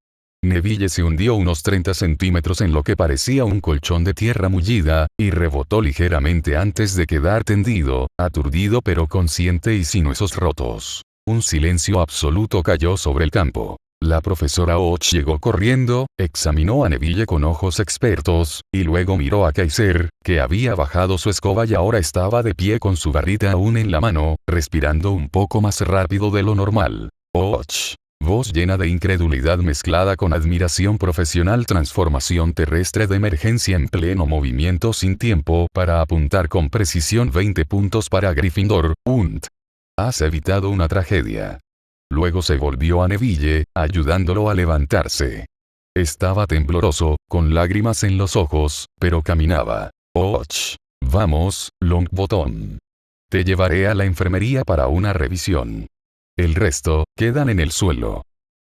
Neville se hundió unos 30 centímetros en lo que parecía un colchón de tierra mullida, y rebotó ligeramente antes de quedar tendido, aturdido pero consciente y sin huesos rotos. Un silencio absoluto cayó sobre el campo. La profesora Och llegó corriendo, examinó a Neville con ojos expertos, y luego miró a Kaiser, que había bajado su escoba y ahora estaba de pie con su varita aún en la mano, respirando un poco más rápido de lo normal. Och. Voz llena de incredulidad mezclada con admiración profesional. Transformación terrestre de emergencia en pleno movimiento sin tiempo para apuntar con precisión. 20 puntos para Gryffindor. Has evitado una tragedia. Luego se volvió a Neville, ayudándolo a levantarse. Estaba tembloroso, con lágrimas en los ojos, pero caminaba. Och. Vamos, Longbottom. Te llevaré a la enfermería para una revisión. El resto, quedan en el suelo.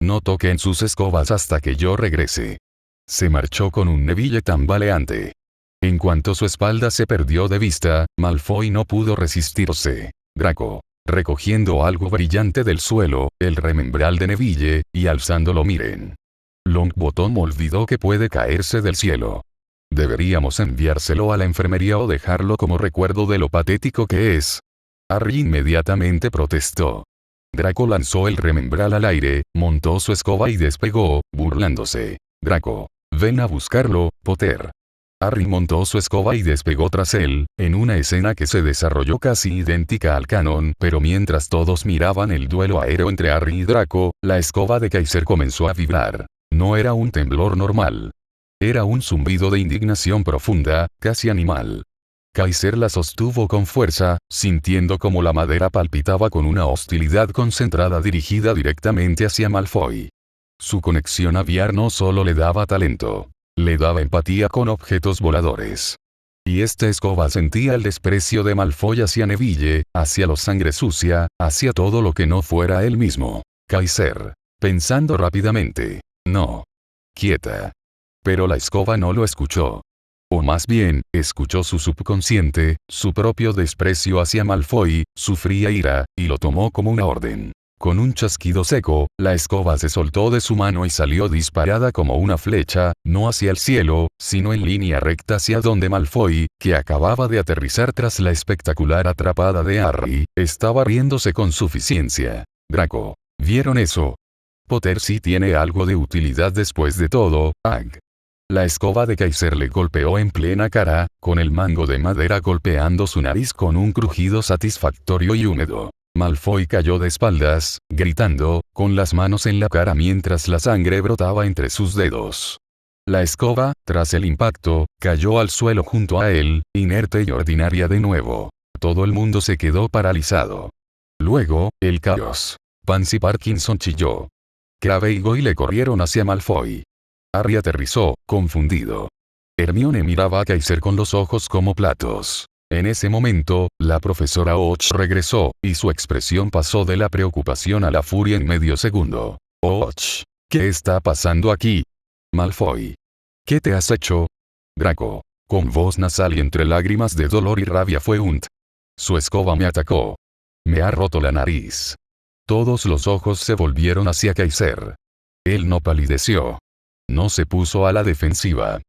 No toquen sus escobas hasta que yo regrese. Se marchó con un Neville tambaleante. En cuanto su espalda se perdió de vista, Malfoy no pudo resistirse. Draco. Recogiendo algo brillante del suelo, el remembral de Neville, y alzándolo miren. Longbottom olvidó que puede caerse del cielo. Deberíamos enviárselo a la enfermería o dejarlo como recuerdo de lo patético que es. Harry inmediatamente protestó. Draco lanzó el remembral al aire, montó su escoba y despegó, burlándose. Draco. Ven a buscarlo, Potter. Harry montó su escoba y despegó tras él, en una escena que se desarrolló casi idéntica al canon, pero mientras todos miraban el duelo aéreo entre Harry y Draco, la escoba de Kaiser comenzó a vibrar. No era un temblor normal. Era un zumbido de indignación profunda, casi animal. Kaiser la sostuvo con fuerza, sintiendo como la madera palpitaba con una hostilidad concentrada dirigida directamente hacia Malfoy. Su conexión aviar no solo le daba talento. Le daba empatía con objetos voladores. Y esta escoba sentía el desprecio de Malfoy hacia Neville, hacia la sangre sucia, hacia todo lo que no fuera él mismo. Kaiser. Pensando rápidamente. No. Quieta. Pero la escoba no lo escuchó. O más bien, escuchó su subconsciente, su propio desprecio hacia Malfoy, su fría ira, y lo tomó como una orden. Con un chasquido seco, la escoba se soltó de su mano y salió disparada como una flecha, no hacia el cielo, sino en línea recta hacia donde Malfoy, que acababa de aterrizar tras la espectacular atrapada de Harry, estaba riéndose con suficiencia. Draco. ¿Vieron eso? Potter sí tiene algo de utilidad después de todo, Ag. La escoba de Kaiser le golpeó en plena cara, con el mango de madera golpeando su nariz con un crujido satisfactorio y húmedo. Malfoy cayó de espaldas, gritando, con las manos en la cara mientras la sangre brotaba entre sus dedos. La escoba, tras el impacto, cayó al suelo junto a él, inerte y ordinaria de nuevo. Todo el mundo se quedó paralizado. Luego, el caos. Pansy Parkinson chilló. Crabbe y Goyle corrieron hacia Malfoy. Harry aterrizó, confundido. Hermione miraba a Kaiser con los ojos como platos. En ese momento, la profesora Och regresó, y su expresión pasó de la preocupación a la furia en medio segundo. Och. ¿Qué está pasando aquí? Malfoy. ¿Qué te has hecho? Draco. Con voz nasal y entre lágrimas de dolor y rabia fue Su escoba me atacó. Me ha roto la nariz. Todos los ojos se volvieron hacia Kaiser. Él no palideció. No se puso a la defensiva.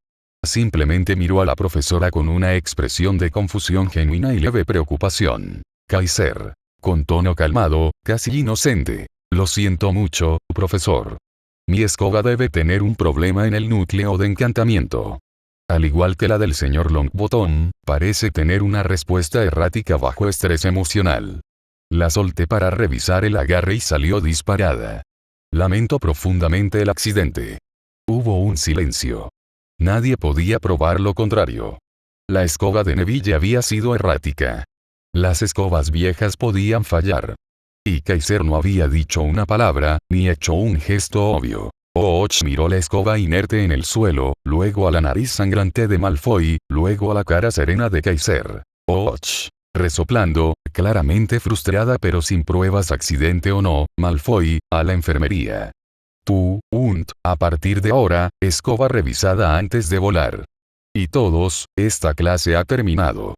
Simplemente miró a la profesora con una expresión de confusión genuina y leve preocupación. Kaiser. Con tono calmado, casi inocente. Lo siento mucho, profesor. Mi escoba debe tener un problema en el núcleo de encantamiento. Al igual que la del señor Longbottom, parece tener una respuesta errática bajo estrés emocional. La solté para revisar el agarre y salió disparada. Lamento profundamente el accidente. Hubo un silencio. Nadie podía probar lo contrario. La escoba de Neville había sido errática. Las escobas viejas podían fallar. Y Kaiser no había dicho una palabra, ni hecho un gesto obvio. Och miró la escoba inerte en el suelo, luego a la nariz sangrante de Malfoy, luego a la cara serena de Kaiser. Och. Resoplando, claramente frustrada pero sin pruebas accidente o no, Malfoy, a la enfermería. Tú, a partir de ahora, escoba revisada antes de volar. Y todos, esta clase ha terminado.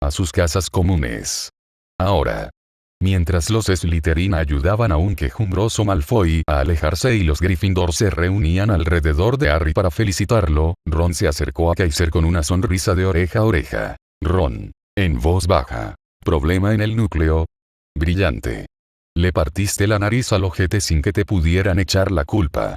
A sus casas comunes. Ahora. Mientras los Slytherin ayudaban a un quejumbroso Malfoy a alejarse y los Gryffindor se reunían alrededor de Harry para felicitarlo, Ron se acercó a Kaiser con una sonrisa de oreja a oreja. Ron. En voz baja. ¿Problema en el núcleo? Brillante. Le partiste la nariz al ojete sin que te pudieran echar la culpa.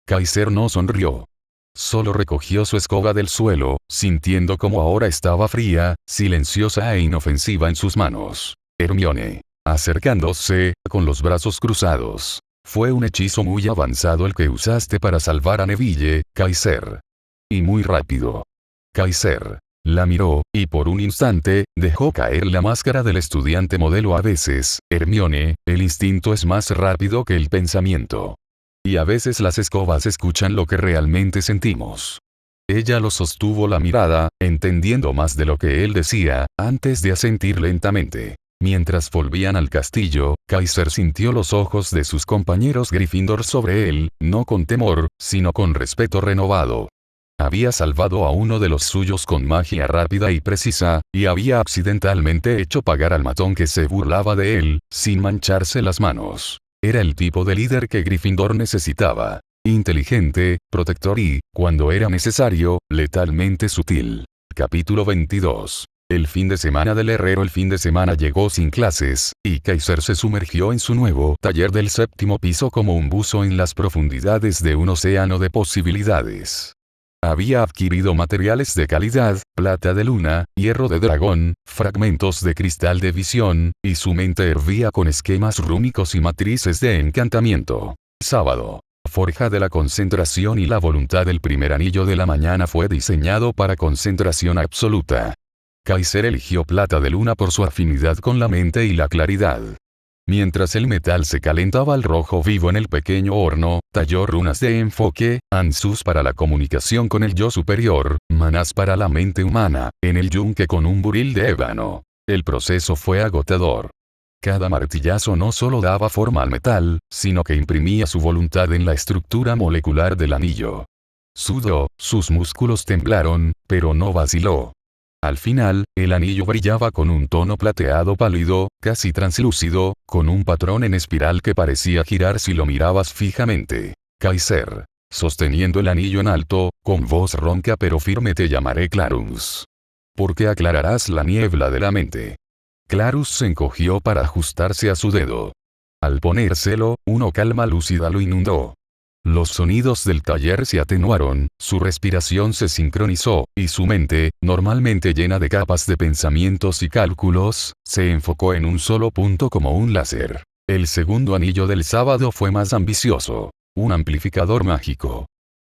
Kaiser no sonrió. Solo recogió su escoba del suelo, sintiendo como ahora estaba fría, silenciosa e inofensiva en sus manos. Hermione, acercándose, con los brazos cruzados. Fue un hechizo muy avanzado el que usaste para salvar a Neville, Kaiser. Y muy rápido. Kaiser la miró, y por un instante, dejó caer la máscara del estudiante modelo. A veces, Hermione, el instinto es más rápido que el pensamiento. Y a veces las escobas escuchan lo que realmente sentimos. Ella lo sostuvo la mirada, entendiendo más de lo que él decía, antes de asentir lentamente. Mientras volvían al castillo, Kaiser sintió los ojos de sus compañeros Gryffindor sobre él, no con temor, sino con respeto renovado. Había salvado a uno de los suyos con magia rápida y precisa, y había accidentalmente hecho pagar al matón que se burlaba de él, sin mancharse las manos. Era el tipo de líder que Gryffindor necesitaba. Inteligente, protector y, cuando era necesario, letalmente sutil. Capítulo 22. El fin de semana del herrero. El fin de semana llegó sin clases, y Kaiser se sumergió en su nuevo taller del 7º piso como un buzo en las profundidades de un océano de posibilidades. Había adquirido materiales de calidad, plata de luna, hierro de dragón, fragmentos de cristal de visión, y su mente hervía con esquemas rúnicos y matrices de encantamiento. Sábado. Forja de la concentración y la voluntad. El primer anillo de la mañana fue diseñado para concentración absoluta. Kaiser eligió plata de luna por su afinidad con la mente y la claridad. Mientras el metal se calentaba al rojo vivo en el pequeño horno, talló runas de enfoque, ansus para la comunicación con el yo superior, manás para la mente humana, en el yunque con un buril de ébano. El proceso fue agotador. Cada martillazo no solo daba forma al metal, sino que imprimía su voluntad en la estructura molecular del anillo. Sudó, sus músculos temblaron, pero no vaciló. Al final, el anillo brillaba con un tono plateado pálido, casi translúcido, con un patrón en espiral que parecía girar si lo mirabas fijamente. Kaiser, sosteniendo el anillo en alto, con voz ronca pero firme: te llamaré Clarus. Porque aclararás la niebla de la mente. Clarus se encogió para ajustarse a su dedo. Al ponérselo, una calma lúcida lo inundó. Los sonidos del taller se atenuaron, su respiración se sincronizó, y su mente, normalmente llena de capas de pensamientos y cálculos, se enfocó en un solo punto como un láser. El segundo anillo del sábado fue más ambicioso. Un amplificador mágico.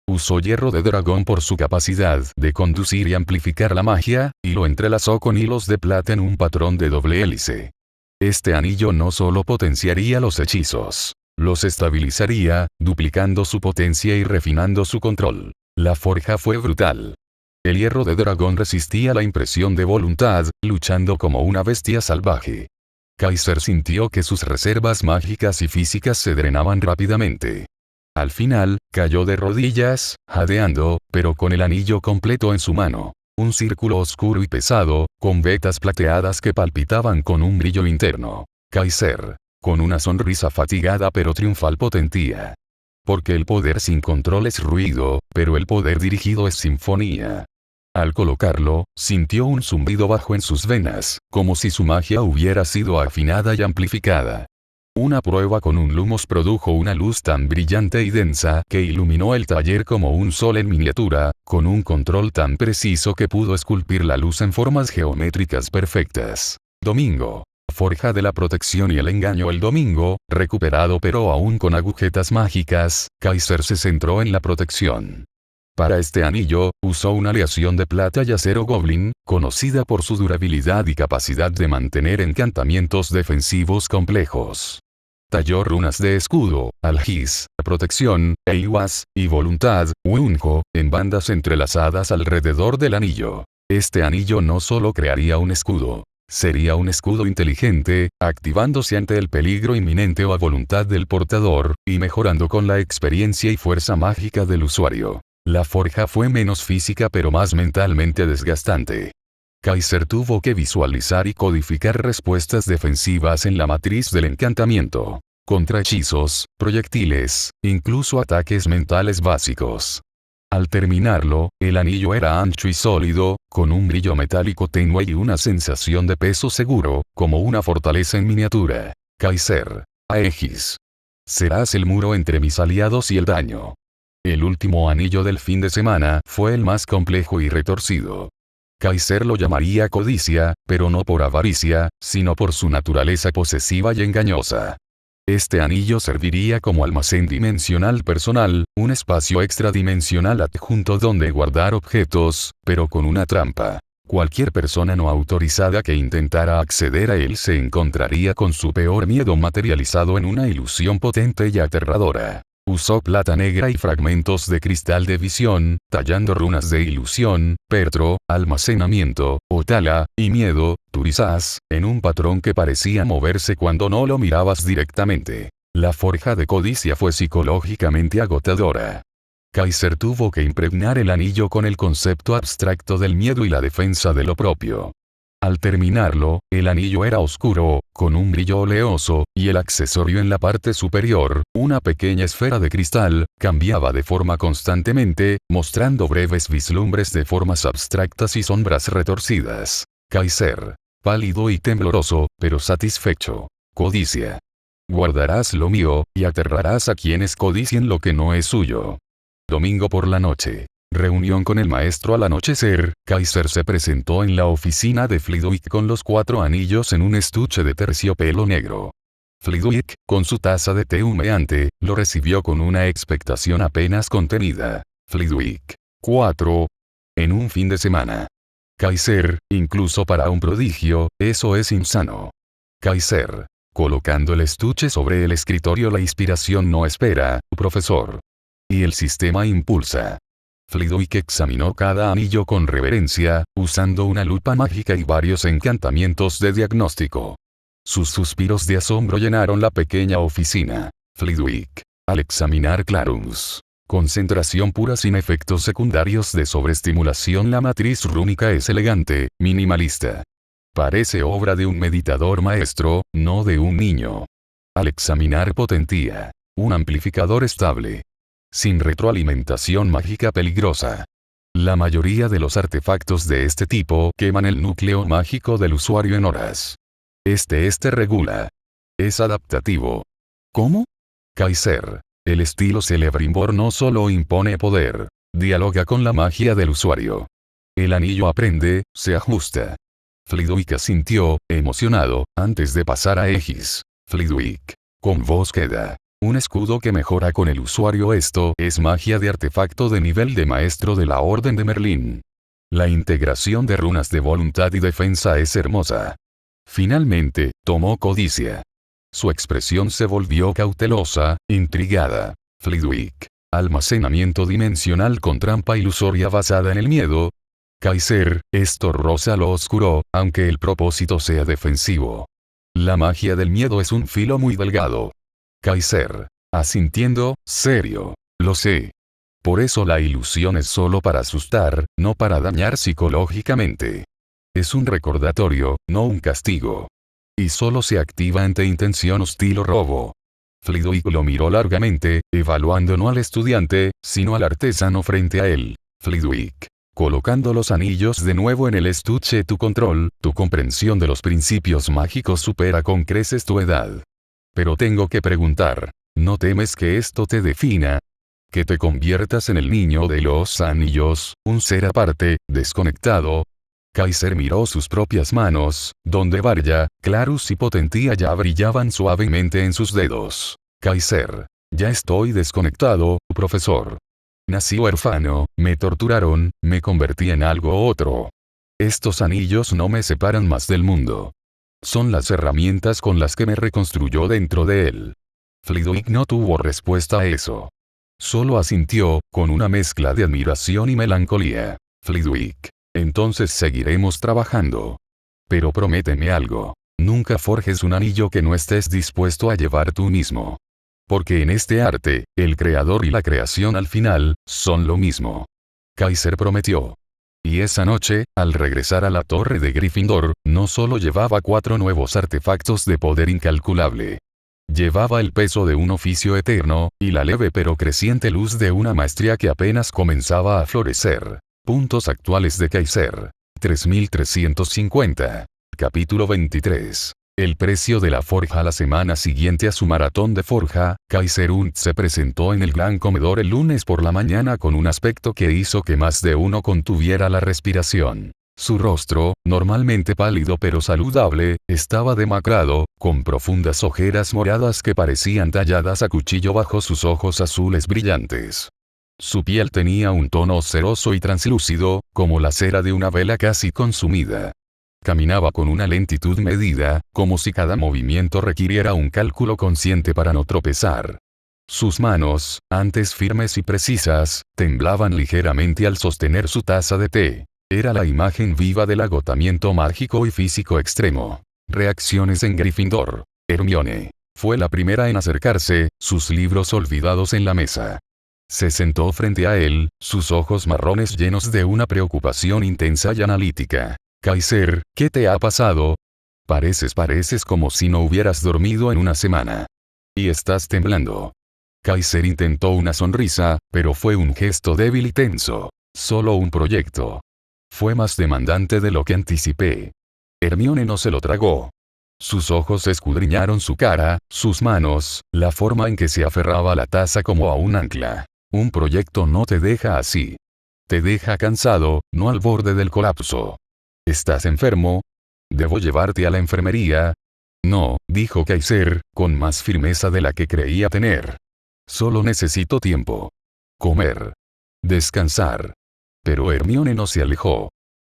Usó hierro de dragón por su capacidad de conducir y amplificar la magia, y lo entrelazó con hilos de plata en un patrón de doble hélice. Este anillo no solo potenciaría los hechizos. Los estabilizaría, duplicando su potencia y refinando su control. La forja fue brutal. El hierro de dragón resistía la impresión de voluntad, luchando como una bestia salvaje. Kaiser sintió que sus reservas mágicas y físicas se drenaban rápidamente. Al final, cayó de rodillas, jadeando, pero con el anillo completo en su mano. Un círculo oscuro y pesado, con vetas plateadas que palpitaban con un brillo interno. Kaiser, con una sonrisa fatigada pero triunfal, potentía. Porque el poder sin control es ruido, pero el poder dirigido es sinfonía. Al colocarlo, sintió un zumbido bajo en sus venas, como si su magia hubiera sido afinada y amplificada. Una prueba con un lumos produjo una luz tan brillante y densa que iluminó el taller como un sol en miniatura, con un control tan preciso que pudo esculpir la luz en formas geométricas perfectas. Domingo. Forja de la protección y el engaño. El domingo, recuperado pero aún con agujetas mágicas, Kaiser se centró en la protección. Para este anillo, usó una aleación de plata y acero goblin, conocida por su durabilidad y capacidad de mantener encantamientos defensivos complejos. Talló runas de escudo, algis, protección, eiwas, y voluntad, unjo, en bandas entrelazadas alrededor del anillo. Este anillo no solo crearía un escudo. Sería un escudo inteligente, activándose ante el peligro inminente o a voluntad del portador, y mejorando con la experiencia y fuerza mágica del usuario. La forja fue menos física pero más mentalmente desgastante. Kaiser tuvo que visualizar y codificar respuestas defensivas en la matriz del encantamiento. Contra hechizos, proyectiles, incluso ataques mentales básicos. Al terminarlo, el anillo era ancho y sólido, con un brillo metálico tenue y una sensación de peso seguro, como una fortaleza en miniatura. Kaiser Aegis. Serás el muro entre mis aliados y el daño. El último anillo del fin de semana fue el más complejo y retorcido. Kaiser lo llamaría codicia, pero no por avaricia, sino por su naturaleza posesiva y engañosa. Este anillo serviría como almacén dimensional personal, un espacio extradimensional adjunto donde guardar objetos, pero con una trampa. Cualquier persona no autorizada que intentara acceder a él se encontraría con su peor miedo materializado en una ilusión potente y aterradora. Usó plata negra y fragmentos de cristal de visión, tallando runas de ilusión, pertro, almacenamiento, otala, y miedo, turizas, en un patrón que parecía moverse cuando no lo mirabas directamente. La forja de codicia fue psicológicamente agotadora. Kaiser tuvo que impregnar el anillo con el concepto abstracto del miedo y la defensa de lo propio. Al terminarlo, el anillo era oscuro, con un brillo oleoso, y el accesorio en la parte superior, una pequeña esfera de cristal, cambiaba de forma constantemente, mostrando breves vislumbres de formas abstractas y sombras retorcidas. Kaiser, pálido y tembloroso, pero satisfecho. Codicia. Guardarás lo mío, y aterrarás a quienes codicien lo que no es suyo. Domingo por la noche. Reunión con el maestro al anochecer. Kaiser se presentó en la oficina de Flitwick con los 4 anillos en un estuche de terciopelo negro. Flitwick, con su taza de té humeante, lo recibió con una expectación apenas contenida. Flitwick. 4. En un fin de semana. Kaiser, incluso para un prodigio, eso es insano. Kaiser. Colocando el estuche sobre el escritorio, la inspiración no espera, profesor. Y el sistema impulsa. Flitwick examinó cada anillo con reverencia, usando una lupa mágica y varios encantamientos de diagnóstico. Sus suspiros de asombro llenaron la pequeña oficina. Flitwick. Al examinar Clarus. Concentración pura sin efectos secundarios de sobreestimulación. La matriz rúnica es elegante, minimalista. Parece obra de un meditador maestro, no de un niño. Al examinar Potentía. Un amplificador estable. Sin retroalimentación mágica peligrosa. La mayoría de los artefactos de este tipo queman el núcleo mágico del usuario en horas. Este regula. Es adaptativo. ¿Cómo? Kaiser. El estilo Celebrimbor no solo impone poder, dialoga con la magia del usuario. El anillo aprende, se ajusta. Flitwick asintió, emocionado, antes de pasar a Aegis. Flitwick. Con voz queda. Un escudo que mejora con el usuario. Esto es magia de artefacto de nivel de maestro de la Orden de Merlín. La integración de runas de voluntad y defensa es hermosa. Finalmente, tomó codicia. Su expresión se volvió cautelosa, intrigada. Flitwick. Almacenamiento dimensional con trampa ilusoria basada en el miedo. Kaiser, esto roza lo oscuro, aunque el propósito sea defensivo. La magia del miedo es un filo muy delgado. Kaiser. Asintiendo, serio. Lo sé. Por eso la ilusión es solo para asustar, no para dañar psicológicamente. Es un recordatorio, no un castigo. Y solo se activa ante intención hostil o robo. Flitwick lo miró largamente, evaluando no al estudiante, sino al artesano frente a él. Flitwick. Colocando los anillos de nuevo en el estuche. Tu control, tu comprensión de los principios mágicos supera con creces tu edad. Pero tengo que preguntar, ¿no temes que esto te defina? ¿Que te conviertas en el niño de los anillos, un ser aparte, desconectado? Kaiser miró sus propias manos, donde Varya, Clarus y Potentía ya brillaban suavemente en sus dedos. Kaiser. Ya estoy desconectado, profesor. Nací huérfano, me torturaron, me convertí en algo otro. Estos anillos no me separan más del mundo. Son las herramientas con las que me reconstruyó dentro de él. Flitwick no tuvo respuesta a eso. Solo asintió, con una mezcla de admiración y melancolía. Flitwick. Entonces seguiremos trabajando. Pero prométeme algo. Nunca forjes un anillo que no estés dispuesto a llevar tú mismo. Porque en este arte, el creador y la creación al final, son lo mismo. Kaiser prometió. Y esa noche, al regresar a la torre de Gryffindor, no solo llevaba 4 nuevos artefactos de poder incalculable. Llevaba el peso de un oficio eterno, y la leve pero creciente luz de una maestría que apenas comenzaba a florecer. Puntos actuales de Kaiser. 3350. Capítulo 23. El precio de la forja. La semana siguiente a su maratón de forja, Kaiser Und se presentó en el gran comedor el lunes por la mañana con un aspecto que hizo que más de uno contuviera la respiración. Su rostro, normalmente pálido pero saludable, estaba demacrado, con profundas ojeras moradas que parecían talladas a cuchillo bajo sus ojos azules brillantes. Su piel tenía un tono ceroso y translúcido, como la cera de una vela casi consumida. Caminaba con una lentitud medida, como si cada movimiento requiriera un cálculo consciente para no tropezar. Sus manos, antes firmes y precisas, temblaban ligeramente al sostener su taza de té. Era la imagen viva del agotamiento mágico y físico extremo. Reacciones en Gryffindor. Hermione. Fue la primera en acercarse, sus libros olvidados en la mesa. Se sentó frente a él, sus ojos marrones llenos de una preocupación intensa y analítica. Kaiser, ¿qué te ha pasado? Pareces como si no hubieras dormido en una semana. Y estás temblando. Kaiser intentó una sonrisa, pero fue un gesto débil y tenso. Solo un proyecto. Fue más demandante de lo que anticipé. Hermione no se lo tragó. Sus ojos escudriñaron su cara, sus manos, la forma en que se aferraba a la taza como a un ancla. Un proyecto no te deja así. Te deja cansado, no al borde del colapso. ¿Estás enfermo? ¿Debo llevarte a la enfermería? No, dijo Kaiser, con más firmeza de la que creía tener. Solo necesito tiempo. Comer. Descansar. Pero Hermione no se alejó.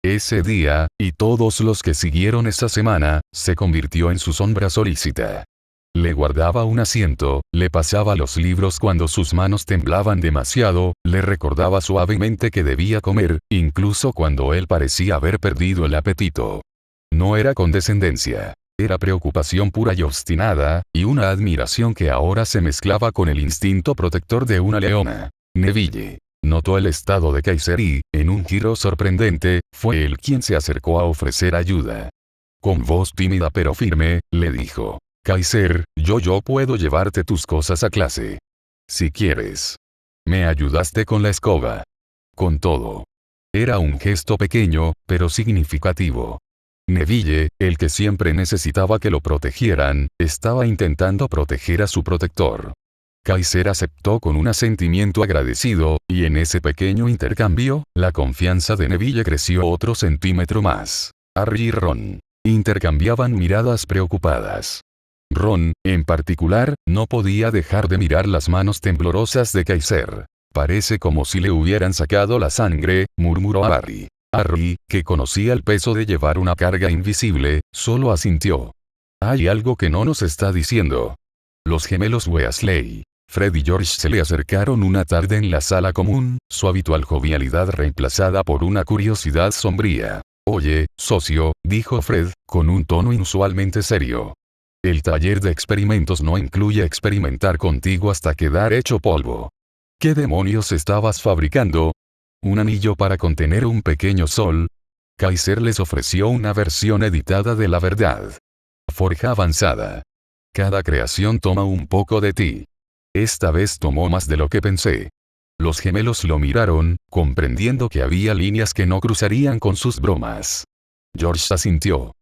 Ese día, y todos los que siguieron esa semana, se convirtió en su sombra solícita. Le guardaba un asiento, le pasaba los libros cuando sus manos temblaban demasiado, le recordaba suavemente que debía comer, incluso cuando él parecía haber perdido el apetito. No era condescendencia. Era preocupación pura y obstinada, y una admiración que ahora se mezclaba con el instinto protector de una leona. Neville. Notó el estado de Kaiser y, en un giro sorprendente, fue él quien se acercó a ofrecer ayuda. Con voz tímida pero firme, le dijo. Kaiser, yo puedo llevarte tus cosas a clase. Si quieres. Me ayudaste con la escoba. Con todo. Era un gesto pequeño, pero significativo. Neville, el que siempre necesitaba que lo protegieran, estaba intentando proteger a su protector. Kaiser aceptó con un asentimiento agradecido, y en ese pequeño intercambio, la confianza de Neville creció otro centímetro más. Harry y Ron intercambiaban miradas preocupadas. Ron, en particular, no podía dejar de mirar las manos temblorosas de Kaiser. Parece como si le hubieran sacado la sangre, murmuró Harry. Harry, que conocía el peso de llevar una carga invisible, solo asintió. Hay algo que no nos está diciendo. Los gemelos Weasley. Fred y George se le acercaron una tarde en la sala común, su habitual jovialidad reemplazada por una curiosidad sombría. Oye, socio, dijo Fred, con un tono inusualmente serio. El taller de experimentos no incluye experimentar contigo hasta quedar hecho polvo. ¿Qué demonios estabas fabricando? ¿Un anillo para contener un pequeño sol? Kaiser les ofreció una versión editada de la verdad. Forja avanzada. Cada creación toma un poco de ti. Esta vez tomó más de lo que pensé. Los gemelos lo miraron, comprendiendo que había líneas que no cruzarían con sus bromas. George asintió.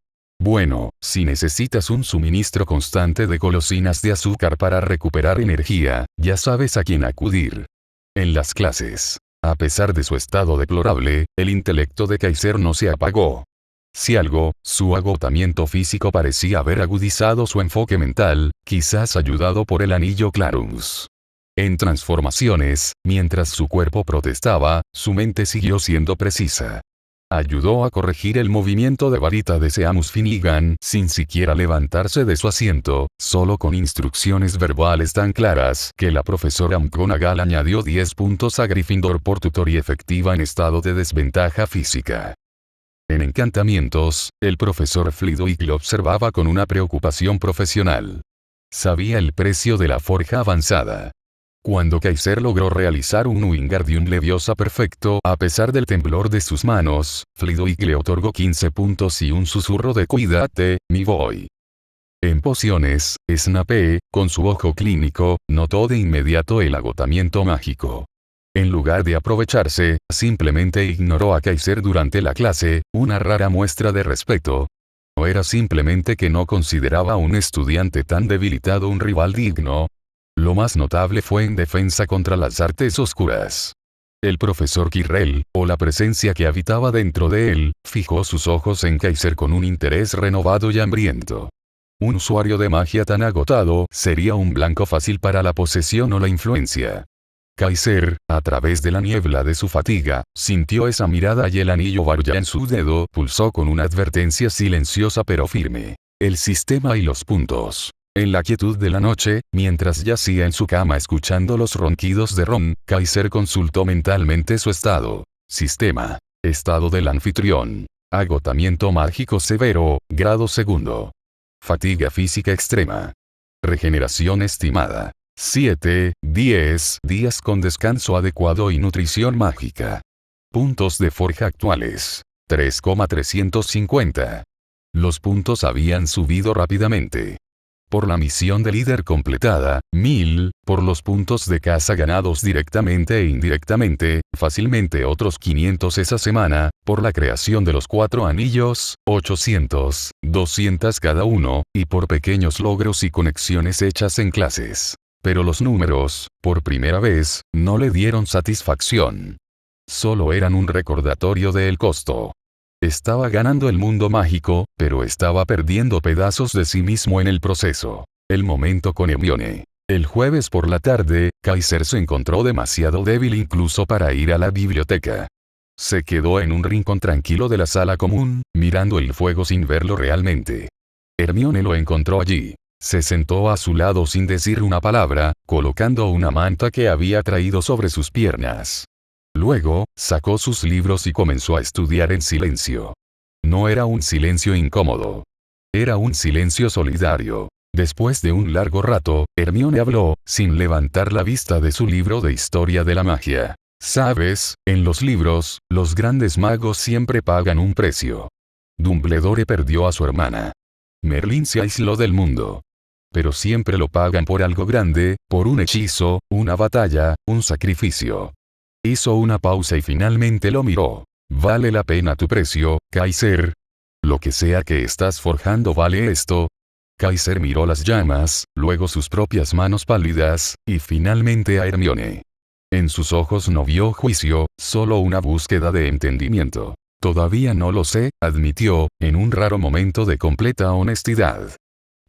Bueno, si necesitas un suministro constante de golosinas de azúcar para recuperar energía, ya sabes a quién acudir. En las clases. A pesar de su estado deplorable, el intelecto de Kaiser no se apagó. Si algo, su agotamiento físico parecía haber agudizado su enfoque mental, quizás ayudado por el anillo Clarus. En transformaciones, mientras su cuerpo protestaba, su mente siguió siendo precisa. Ayudó a corregir el movimiento de varita de Seamus Finnegan sin siquiera levantarse de su asiento, solo con instrucciones verbales tan claras que la profesora McGonagall añadió 10 puntos a Gryffindor por tutoría efectiva en estado de desventaja física. En encantamientos, el profesor Flitwick lo observaba con una preocupación profesional. Sabía el precio de la forja avanzada. Cuando Kaiser logró realizar un Wingardium Leviosa perfecto a pesar del temblor de sus manos, Flitwick le otorgó 15 puntos y un susurro de «Cuídate, mi boy». En pociones, Snape, con su ojo clínico, notó de inmediato el agotamiento mágico. En lugar de aprovecharse, simplemente ignoró a Kaiser durante la clase, una rara muestra de respeto. ¿O era simplemente que no consideraba a un estudiante tan debilitado un rival digno? Lo más notable fue en defensa contra las artes oscuras. El profesor Quirrell, o la presencia que habitaba dentro de él, fijó sus ojos en Kaiser con un interés renovado y hambriento. Un usuario de magia tan agotado sería un blanco fácil para la posesión o la influencia. Kaiser, a través de la niebla de su fatiga, sintió esa mirada y el anillo Varuya en su dedo pulsó con una advertencia silenciosa pero firme. El sistema y los puntos. En la quietud de la noche, mientras yacía en su cama escuchando los ronquidos de Ron, Kaiser consultó mentalmente su estado. Sistema. Estado del anfitrión. Agotamiento mágico severo, grado segundo. Fatiga física extrema. Regeneración estimada. 7, 10 días con descanso adecuado y nutrición mágica. Puntos de forja actuales. 3,350. Los puntos habían subido rápidamente. Por la misión de líder completada, 1000, por los puntos de casa ganados directamente e indirectamente, fácilmente otros 500 esa semana, por la creación de los 4 anillos, 800, 200 cada uno, y por pequeños logros y conexiones hechas en clases. Pero los números, por primera vez, no le dieron satisfacción. Solo eran un recordatorio del costo. Estaba ganando el mundo mágico, pero estaba perdiendo pedazos de sí mismo en el proceso. El momento con Hermione. El jueves por la tarde, Kaiser se encontró demasiado débil incluso para ir a la biblioteca. Se quedó en un rincón tranquilo de la sala común, mirando el fuego sin verlo realmente. Hermione lo encontró allí. Se sentó a su lado sin decir una palabra, colocando una manta que había traído sobre sus piernas. Luego, sacó sus libros y comenzó a estudiar en silencio. No era un silencio incómodo. Era un silencio solidario. Después de un largo rato, Hermione habló, sin levantar la vista de su libro de historia de la magia. Sabes, en los libros, los grandes magos siempre pagan un precio. Dumbledore perdió a su hermana. Merlín se aisló del mundo. Pero siempre lo pagan por algo grande, por un hechizo, una batalla, un sacrificio. Hizo una pausa y finalmente lo miró. ¿Vale la pena tu precio, Kaiser? Lo que sea que estás forjando vale esto. Kaiser miró las llamas, luego sus propias manos pálidas, y finalmente a Hermione. En sus ojos no vio juicio, solo una búsqueda de entendimiento. Todavía no lo sé, admitió, en un raro momento de completa honestidad.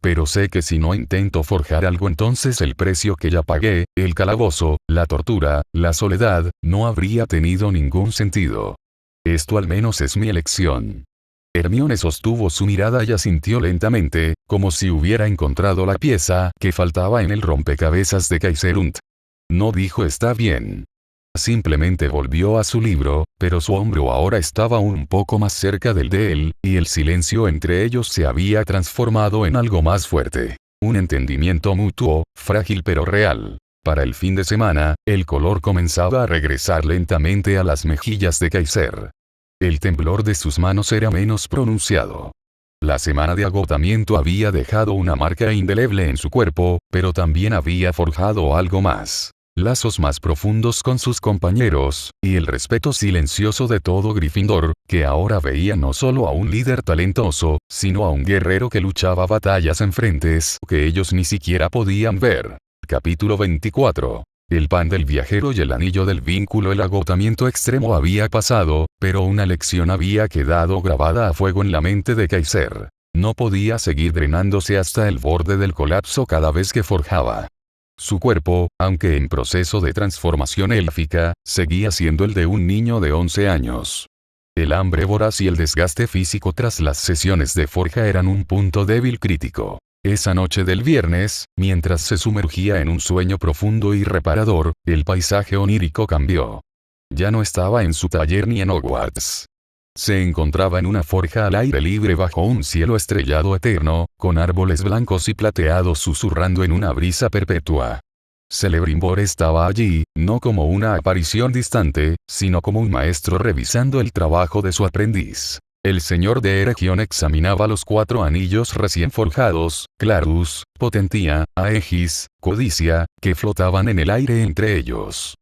Pero sé que si no intento forjar algo entonces el precio que ya pagué, el calabozo, la tortura, la soledad, no habría tenido ningún sentido. Esto al menos es mi elección. Hermione sostuvo su mirada y asintió lentamente, como si hubiera encontrado la pieza que faltaba en el rompecabezas de Kaiserunt. No dijo está bien. Simplemente volvió a su libro, pero su hombro ahora estaba un poco más cerca del de él, y el silencio entre ellos se había transformado en algo más fuerte. Un entendimiento mutuo, frágil pero real. Para el fin de semana, el color comenzaba a regresar lentamente a las mejillas de Kaiser. El temblor de sus manos era menos pronunciado. La semana de agotamiento había dejado una marca indeleble en su cuerpo, pero también había forjado algo más. Lazos más profundos con sus compañeros, y el respeto silencioso de todo Gryffindor, que ahora veía no solo a un líder talentoso, sino a un guerrero que luchaba batallas en frentes que ellos ni siquiera podían ver. Capítulo 24. El pan del viajero y el anillo del vínculo. El agotamiento extremo había pasado, pero una lección había quedado grabada a fuego en la mente de Kaiser. No podía seguir drenándose hasta el borde del colapso cada vez que forjaba. Su cuerpo, aunque en proceso de transformación élfica, seguía siendo el de un niño de 11 años. El hambre voraz y el desgaste físico tras las sesiones de forja eran un punto débil crítico. Esa noche del viernes, mientras se sumergía en un sueño profundo y reparador, el paisaje onírico cambió. Ya no estaba en su taller ni en Hogwarts. Se encontraba en una forja al aire libre bajo un cielo estrellado eterno, con árboles blancos y plateados susurrando en una brisa perpetua. Celebrimbor estaba allí, no como una aparición distante, sino como un maestro revisando el trabajo de su aprendiz. El señor de Eregion examinaba los 4 anillos recién forjados, Clarus, Potentia, Aegis, Codicia, que flotaban en el aire entre ellos.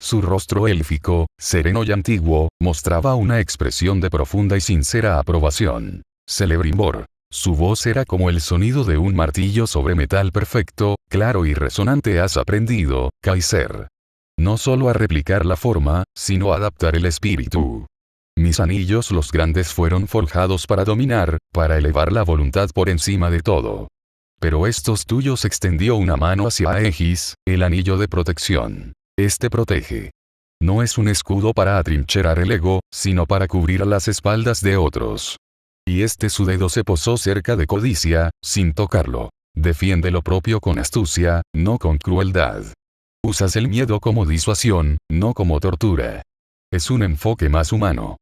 Su rostro élfico, sereno y antiguo, mostraba una expresión de profunda y sincera aprobación. Celebrimbor. Su voz era como el sonido de un martillo sobre metal perfecto, claro y resonante. Has aprendido, Kaiser. No solo a replicar la forma, sino a adaptar el espíritu. Mis anillos los grandes fueron forjados para dominar, para elevar la voluntad por encima de todo. Pero estos tuyos extendió una mano hacia Aegis, el anillo de protección. Este protege. No es un escudo para atrincherar el ego, sino para cubrir las espaldas de otros. Y su dedo se posó cerca de Codicia, sin tocarlo. Defiende lo propio con astucia, no con crueldad. Usas el miedo como disuasión, no como tortura. Es un enfoque más humano.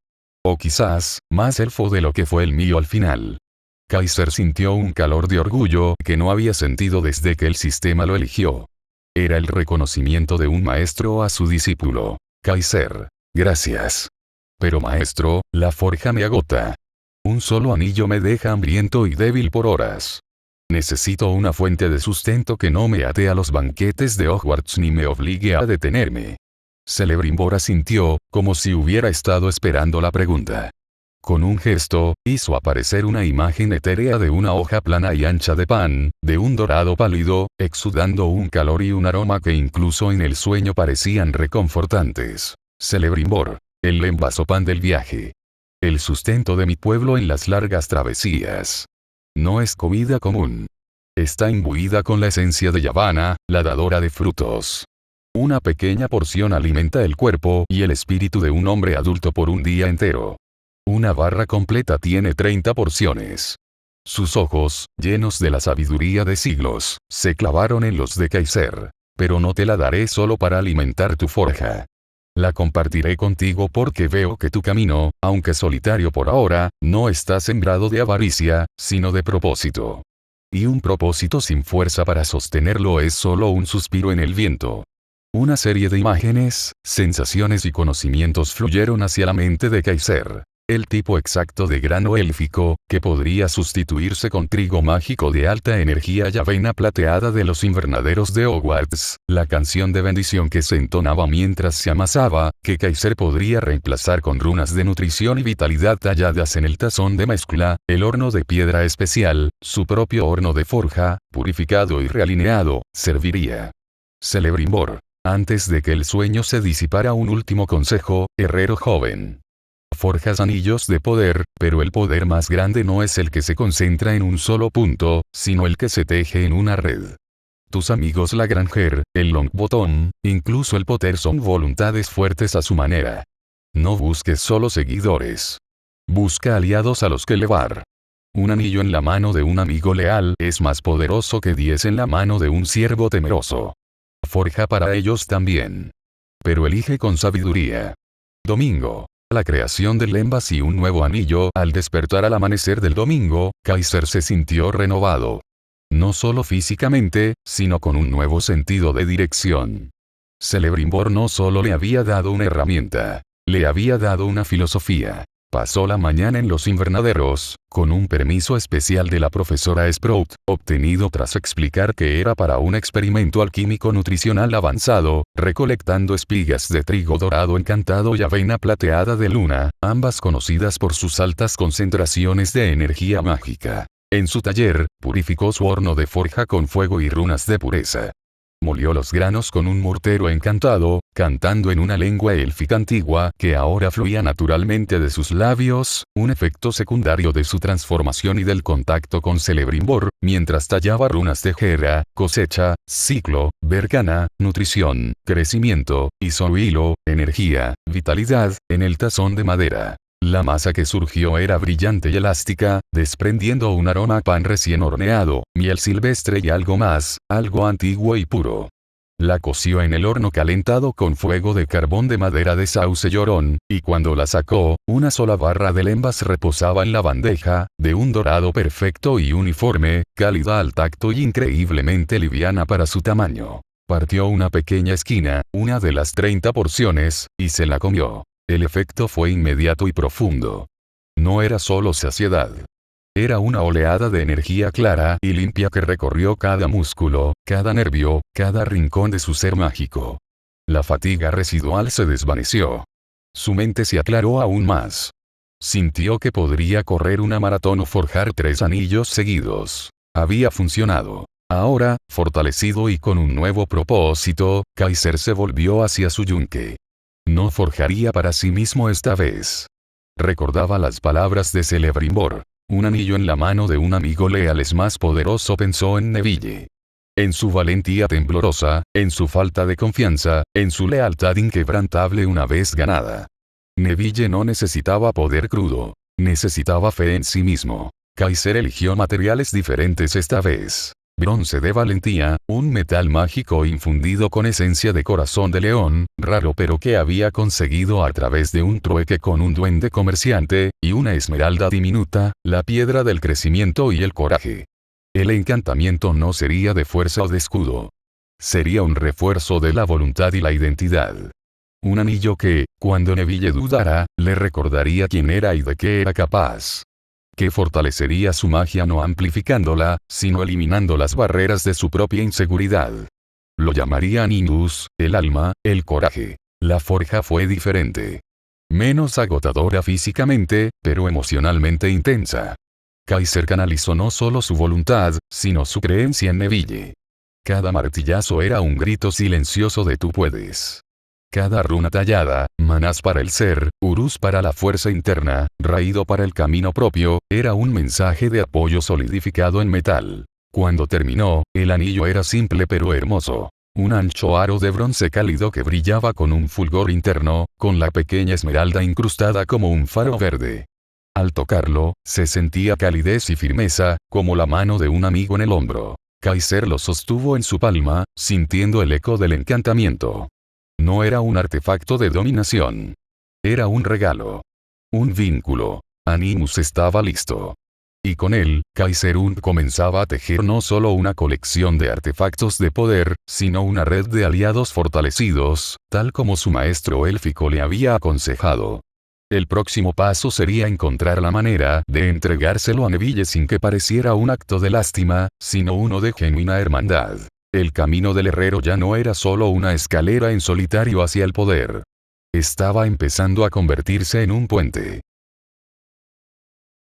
O quizás, más elfo de lo que fue el mío al final. Kaiser sintió un calor de orgullo que no había sentido desde que el sistema lo eligió. Era el reconocimiento de un maestro a su discípulo. Kaiser, gracias. Pero maestro, la forja me agota. Un solo anillo me deja hambriento y débil por horas. Necesito una fuente de sustento que no me ate a los banquetes de Hogwarts ni me obligue a detenerme. Celebrimbor asintió, como si hubiera estado esperando la pregunta. Con un gesto, hizo aparecer una imagen etérea de una hoja plana y ancha de pan, de un dorado pálido, exudando un calor y un aroma que incluso en el sueño parecían reconfortantes. Celebrimbor, el lembazopán del viaje. El sustento de mi pueblo en las largas travesías. No es comida común. Está imbuida con la esencia de Yavanna, la dadora de frutos. Una pequeña porción alimenta el cuerpo y el espíritu de un hombre adulto por un día entero. Una barra completa tiene 30 porciones. Sus ojos, llenos de la sabiduría de siglos, se clavaron en los de Kaiser. Pero no te la daré solo para alimentar tu forja. La compartiré contigo porque veo que tu camino, aunque solitario por ahora, no está sembrado de avaricia, sino de propósito. Y un propósito sin fuerza para sostenerlo es solo un suspiro en el viento. Una serie de imágenes, sensaciones y conocimientos fluyeron hacia la mente de Kaiser. El tipo exacto de grano élfico, que podría sustituirse con trigo mágico de alta energía y avena plateada de los invernaderos de Hogwarts, la canción de bendición que se entonaba mientras se amasaba, que Kaiser podría reemplazar con runas de nutrición y vitalidad talladas en el tazón de mezcla, el horno de piedra especial, su propio horno de forja, purificado y realineado, serviría. Celebrimbor. Antes de que el sueño se disipara, un último consejo, herrero joven. Forjas anillos de poder, pero el poder más grande no es el que se concentra en un solo punto, sino el que se teje en una red. Tus amigos Lagrange, el Longbottom, incluso el Potter son voluntades fuertes a su manera. No busques solo seguidores. Busca aliados a los que elevar. Un anillo en la mano de un amigo leal es más poderoso que 10 en la mano de un siervo temeroso. Forja para ellos también. Pero elige con sabiduría. Domingo. La creación del Lembas y un nuevo anillo. Al despertar al amanecer del domingo, Kaiser se sintió renovado. No solo físicamente, sino con un nuevo sentido de dirección. Celebrimbor no solo le había dado una herramienta, le había dado una filosofía. Pasó la mañana en los invernaderos, con un permiso especial de la profesora Sprout, obtenido tras explicar que era para un experimento alquímico nutricional avanzado, recolectando espigas de trigo dorado encantado y avena plateada de luna, ambas conocidas por sus altas concentraciones de energía mágica. En su taller, purificó su horno de forja con fuego y runas de pureza. Molió los granos con un mortero encantado, cantando en una lengua élfica antigua que ahora fluía naturalmente de sus labios, un efecto secundario de su transformación y del contacto con Celebrimbor, mientras tallaba runas de Hera, cosecha, ciclo, vergana, nutrición, crecimiento, y hilo, energía, vitalidad, en el tazón de madera. La masa que surgió era brillante y elástica, desprendiendo un aroma a pan recién horneado, miel silvestre y algo más, algo antiguo y puro. La coció en el horno calentado con fuego de carbón de madera de sauce llorón, y cuando la sacó, una sola barra de lembas reposaba en la bandeja, de un dorado perfecto y uniforme, cálida al tacto y increíblemente liviana para su tamaño. Partió una pequeña esquina, una de las 30 porciones, y se la comió. El efecto fue inmediato y profundo. No era solo saciedad. Era una oleada de energía clara y limpia que recorrió cada músculo, cada nervio, cada rincón de su ser mágico. La fatiga residual se desvaneció. Su mente se aclaró aún más. Sintió que podría correr una maratón o forjar 3 anillos seguidos. Había funcionado. Ahora, fortalecido y con un nuevo propósito, Kaiser se volvió hacia su yunque. No forjaría para sí mismo esta vez. Recordaba las palabras de Celebrimbor. Un anillo en la mano de un amigo leal es más poderoso, pensó en Neville. En su valentía temblorosa, en su falta de confianza, en su lealtad inquebrantable una vez ganada. Neville no necesitaba poder crudo. Necesitaba fe en sí mismo. Kaiser eligió materiales diferentes esta vez. Bronce de valentía, un metal mágico infundido con esencia de corazón de león, raro pero que había conseguido a través de un trueque con un duende comerciante, y una esmeralda diminuta, la piedra del crecimiento y el coraje. El encantamiento no sería de fuerza o de escudo. Sería un refuerzo de la voluntad y la identidad. Un anillo que, cuando Neville dudara, le recordaría quién era y de qué era capaz. Que fortalecería su magia no amplificándola, sino eliminando las barreras de su propia inseguridad. Lo llamaría Animus, el alma, el coraje. La forja fue diferente. Menos agotadora físicamente, pero emocionalmente intensa. Kaiser canalizó no solo su voluntad, sino su creencia en Neville. Cada martillazo era un grito silencioso de tú puedes. Cada runa tallada, manás para el ser, urus para la fuerza interna, raído para el camino propio, era un mensaje de apoyo solidificado en metal. Cuando terminó, el anillo era simple pero hermoso. Un ancho aro de bronce cálido que brillaba con un fulgor interno, con la pequeña esmeralda incrustada como un faro verde. Al tocarlo, se sentía calidez y firmeza, como la mano de un amigo en el hombro. Kaiser lo sostuvo en su palma, sintiendo el eco del encantamiento. No era un artefacto de dominación. Era un regalo. Un vínculo. Animus estaba listo. Y con él, Kaiser Und comenzaba a tejer no solo una colección de artefactos de poder, sino una red de aliados fortalecidos, tal como su maestro élfico le había aconsejado. El próximo paso sería encontrar la manera de entregárselo a Neville sin que pareciera un acto de lástima, sino uno de genuina hermandad. El camino del herrero ya no era solo una escalera en solitario hacia el poder. Estaba empezando a convertirse en un puente.